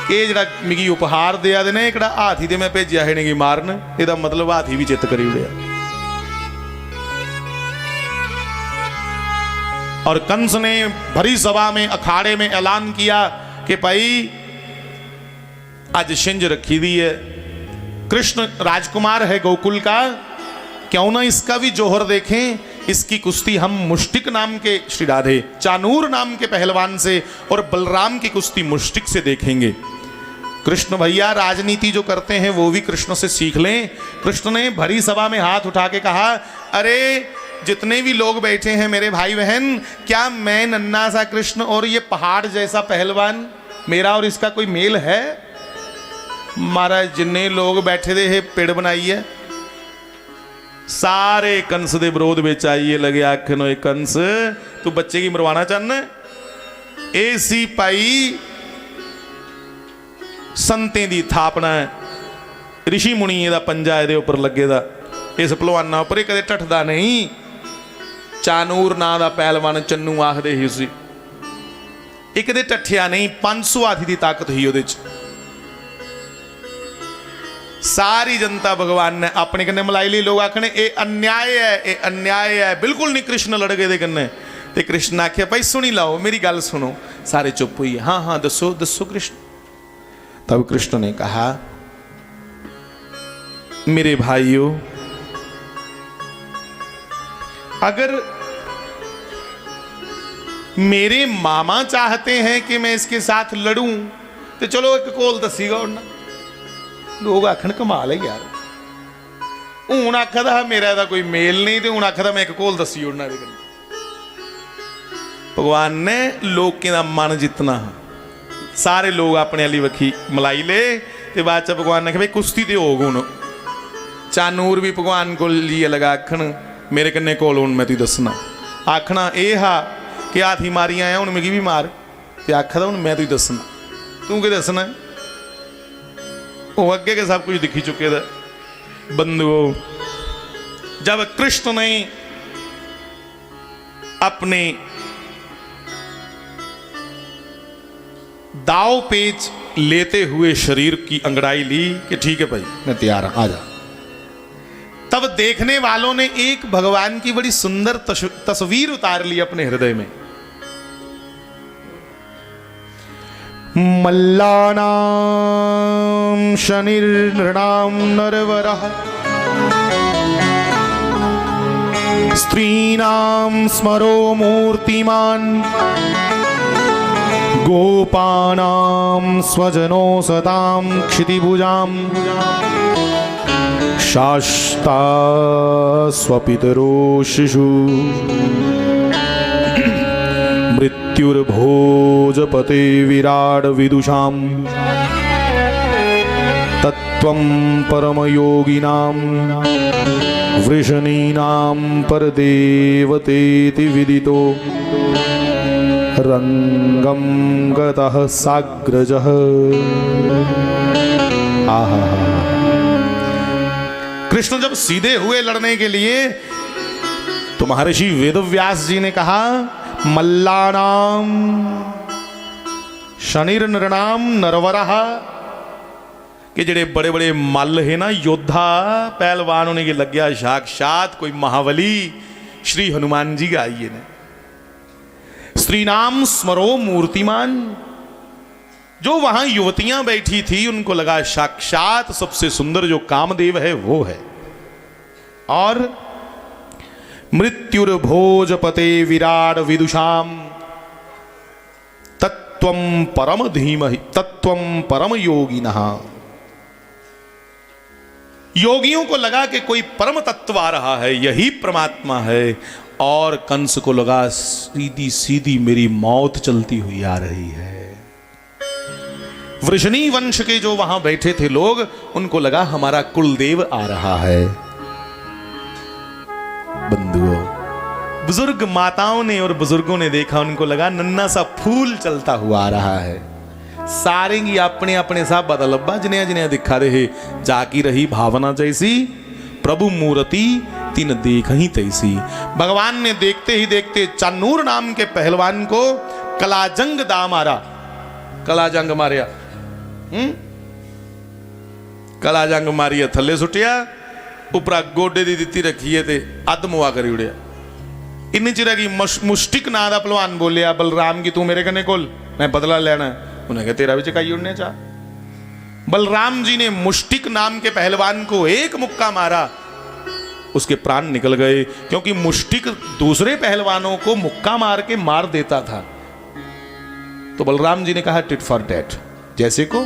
कि जरा मिगी उपहार दिया देने एक हाथी दे मैं भेजा है नहीं मारन, ਇਹਦਾ मतलब हाथी भी चित करी उड़िया। और कंस ने भरी सभा में अखाड़े में ऐलान किया कि भाई आज शिंज रखी दी है, कृष्ण राजकुमार है गोकुल का, क्यों ना इसका भी जोहर देखें। इसकी कुश्ती हम मुष्टिक नाम के श्री राधे चानूर नाम के पहलवान से और बलराम की कुश्ती मुष्टिक से देखेंगे। कृष्ण भैया राजनीति जो करते हैं वो भी कृष्ण से सीख लें। कृष्ण ने भरी सभा में हाथ उठा के कहा अरे जितने भी लोग बैठे हैं मेरे भाई बहन, क्या मैं नन्ना सा कृष्ण और ये पहाड़ जैसा पहलवान, मेरा और इसका कोई मेल है? महाराज जिन्ने लोग बैठे दे पेड़ बनाइए, सारे कंस दे विरोध में आइए लगे आखन ओए कंस तू बच्चे की मरवाना चाहना? ऐसी पाई संतें दी थापना है, ऋषि मुनि दा पंजा ਇਹਦੇ ਉੱਪਰ ਲੱਗੇ ਦਾ, इस भलवाना उपर ये कदे टठदा नहीं। चानूर ना दा पहलवान चन्नू आखदे ही सी, एक कदे टठिया नहीं, 500 हाथी दी ताकत ही ਉਹਦੇ ਚ। सारी जनता भगवान ने अपने कन्ने मलाई ली। लोग आखने ये अन्याय है, ये अन्याय है, बिल्कुल नहीं कृष्ण लड़ गए दे कन्ने। ते कृष्ण आख्या भाई सुनी लाओ मेरी गल सुनो। सारे चुप हुई। हाँ हाँ दसो दसो कृष्ण। तब कृष्ण ने कहा मेरे भाइयों अगर मेरे मामा चाहते हैं कि मैं इसके साथ लड़ूं तो चलो एक कोल दसीगा उड़ना। लोग आखन कमाल है यार, हूं आखदा मेरा दा कोई मेल नहीं तो हूं आखदा मैं एक कोल दसी उड़ना। भगवान ने लोग का मन जितना, सारे लोग अपने वाली वखी मलाई ले। ते बाद च भगवान ने कहा भाई कुश्ती तो होग हूं। चानूर भी भगवान को लिए लगा आखन मेरे कन्ने कोल हूं मैं तुझे दसना। आखना यह हा कि हाथी मारी आया हूं मिगी भी मार, ते आखदा हूं मैं तुझे दसना। तू के दसना? वो अगे के सब कुछ दिखी चुके थे। बंधुओं जब कृष्ण ने अपने दाव पेच लेते हुए शरीर की अंगड़ाई ली कि ठीक है भाई मैं तैयार हूं, आ जा। तब देखने वालों ने एक भगवान की बड़ी सुंदर तस्वीर उतार ली अपने हृदय में। मल्लानां शनिर्नृणां नरवरः स्त्रीणां स्मरो मूर्तिमान् गोपानां स्वजनो सतां क्षितिभुजां शास्ता स्वपितरो शिशु मृत्युर्भोजपते विराड विदुषाम तत्त्वं परमयोगिनां वृषणीनां परदेवतेति विदितो रंगं गतः साग्रजः। आहा, कृष्ण जब सीधे हुए लड़ने के लिए तो महर्षि वेदव्यास जी ने कहा मल्लानाम शनिर नृणाम नरवरः कि जेड़े बड़े बड़े मल है ना योद्धा पहलवान होने के लग गया साक्षात कोई महाबली श्री हनुमान जी का आइए ने स्त्री नाम स्मरो मूर्तिमान। जो वहां युवतियां बैठी थी उनको लगा साक्षात सबसे सुंदर जो कामदेव है वो है। और मृत्युर्भोजपते विराड विदुषाम तत्त्वं परम धीमहि तत्त्वं परम योगिनः। योगियों को लगा कि कोई परम तत्व आ रहा है, यही परमात्मा है। और कंस को लगा सीधी सीधी मेरी मौत चलती हुई आ रही है। वृषणी वंश के जो वहां बैठे थे लोग उनको लगा हमारा कुलदेव आ रहा है। बंधुओं, बुजुर्ग माताओं ने और बुजुर्गों ने देखा, उनको लगा नन्ना सा फूल चलता हुआ आ रहा है। सारेंगी अपने अपने सा बदलब्बा जिन्हें जिन्हें दिखा रहे जाकी रही भावना जैसी प्रभु मूर्ति तीन देख ही तैसी। भगवान ने देखते ही देखते चानूर नाम के पहलवान को कलाजंग दा मारा। कलाजंग मारिया कलाजंग मारिया थले सुटिया उपरा गोडे दी दित्ती रखी है ते अध मुआ करी उड़िया। इन्नी चिरा की मुष्टिक ना दा पहलवान बोलिया बलराम की तू मेरे कने कोल मैं बदला लेना। उन्हें कहा तेरा भी चकाई उड़ने चाह। बलराम जी ने मुष्टिक नाम के पहलवान को एक मुक्का मारा, उसके प्राण निकल गए क्योंकि मुष्टिक दूसरे पहलवानों को मुक्का मार के मार देता था। तो बलराम जी ने कहा टिट फॉर टैट, जैसे को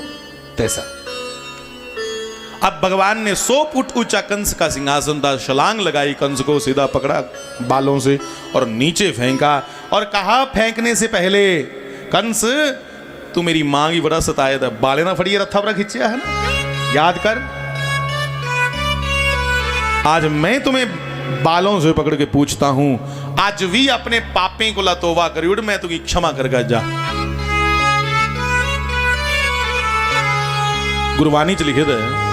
तैसा। अब भगवान ने 100 फुट ऊंचा कंस का सिंहासन था, छलांग लगाई, कंस को सीधा पकड़ा बालों से और नीचे फेंका और कहा फेंकने से पहले कंस तू मेरी मां की बड़ा सताया था, बाले ना फड़िए रथा पर खिंचिया है ना, याद कर। आज मैं तुम्हें बालों से पकड़ के पूछता हूं, आज भी अपने पापे को लतोवा करी उड़, मैं तुझी क्षमा करके जा। गुरबानी च लिखे थे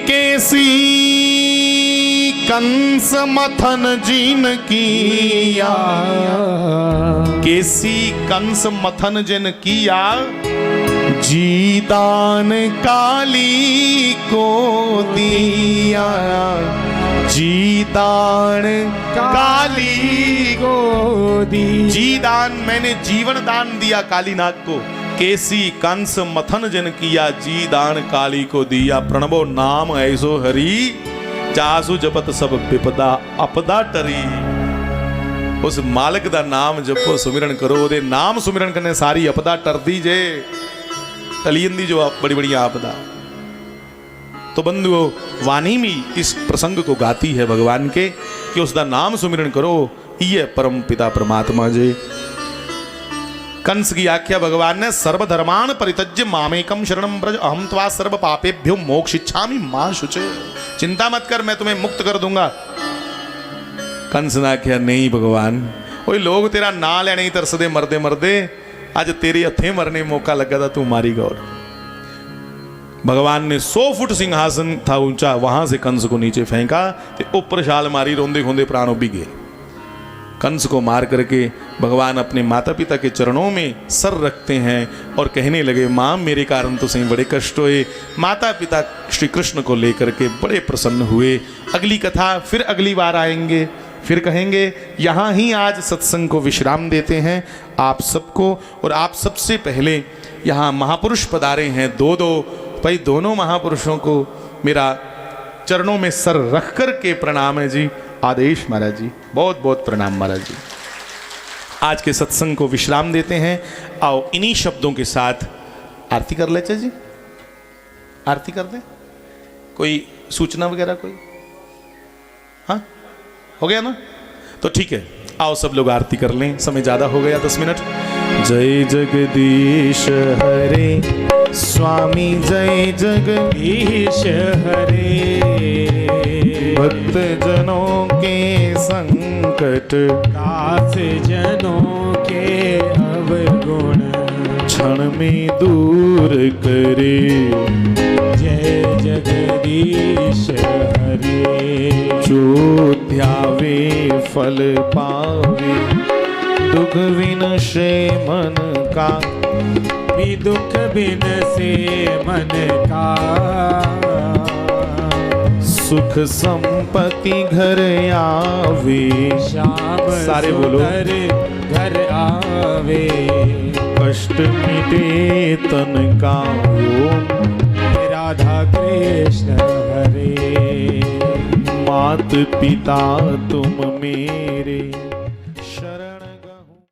कैसी कंस मथन जिन किया, कैसी कंस मथन जिन किया, जी दान काली को दिया, जी दान काली को दी। जी दान मैंने जीवन दान दिया कालीनाग को। केसी कंस मथन जन किया, जी दान काली को दिया। प्रणवो नाम ऐसो हरि, जासु जपत सब विपदा अपदा टरी। उस मालिक दा नाम जपो सुमिरन करो, ओदे नाम सुमिरन करने सारी अपदा टरदी जे, टलियंदी जो बड़ी बड़ी आपदा। तो बंधुओं, वाणी में इस प्रसंग को गाती है भगवान के कि उसका नाम सुमिरन करो, ये परम पिता परमात्मा जे। कंस की आख्या भगवान ने सर्वधर्मान परित्यज्य मामेकम शरणम ब्रज अहम त्वा सर्व पापेभ्यो मोक्षिच्छामि मां शुचे। चिंता मत कर, मैं तुम्हें मुक्त कर दूंगा। कंस ने आख्या नहीं भगवान, ओए लोग तेरा ना लेने ही तरसदे मरदे मरदे, आज तेरे हथे मरने मौका लगा था, तू मारी गौर। भगवान ने 100 फुट सिंहासन था ऊंचा, वहां से कंस को नीचे फेंका, तो ऊपर छाल मारी, रोंदे खोंदे प्राणों भी गए। कंस को मार करके भगवान अपने माता पिता के चरणों में सर रखते हैं और कहने लगे मां मेरे कारण तो सही बड़े कष्ट हुए। माता पिता श्री कृष्ण को लेकर के बड़े प्रसन्न हुए। अगली कथा फिर अगली बार आएंगे, फिर कहेंगे। यहाँ ही आज सत्संग को विश्राम देते हैं आप सबको। और आप सबसे पहले यहाँ महापुरुष पधारे हैं, दो भाई, दोनों महापुरुषों को मेरा चरणों में सर रख कर के प्रणाम है जी। आदेश महाराज जी, बहुत बहुत प्रणाम महाराज जी। आज के सत्संग को विश्राम देते हैं। आओ इन्हीं शब्दों के साथ आरती कर लेते जी, आरती कर दे। कोई सूचना वगैरह कोई? हाँ हो गया ना, तो ठीक है। आओ सब लोग आरती कर लें, समय ज्यादा हो गया 10 मिनट। जय जगदीश हरे स्वामी, जय जगदीश हरे। भक्त जनों के संकट, दास जनों के अवगुण, क्षण में दूर करे। जय जगदीश हरे। जो ध्यावे फल पावे, दुख विनशे मन का। भी दुख बिन से मन का। सुख संपत्ति घर आवे। श्याम सारे बोलो। सुंदर घर आवे। कष्ट मिटे तन का। ओम राधा कृष्ण हरे। मात पिता तुम मेरे,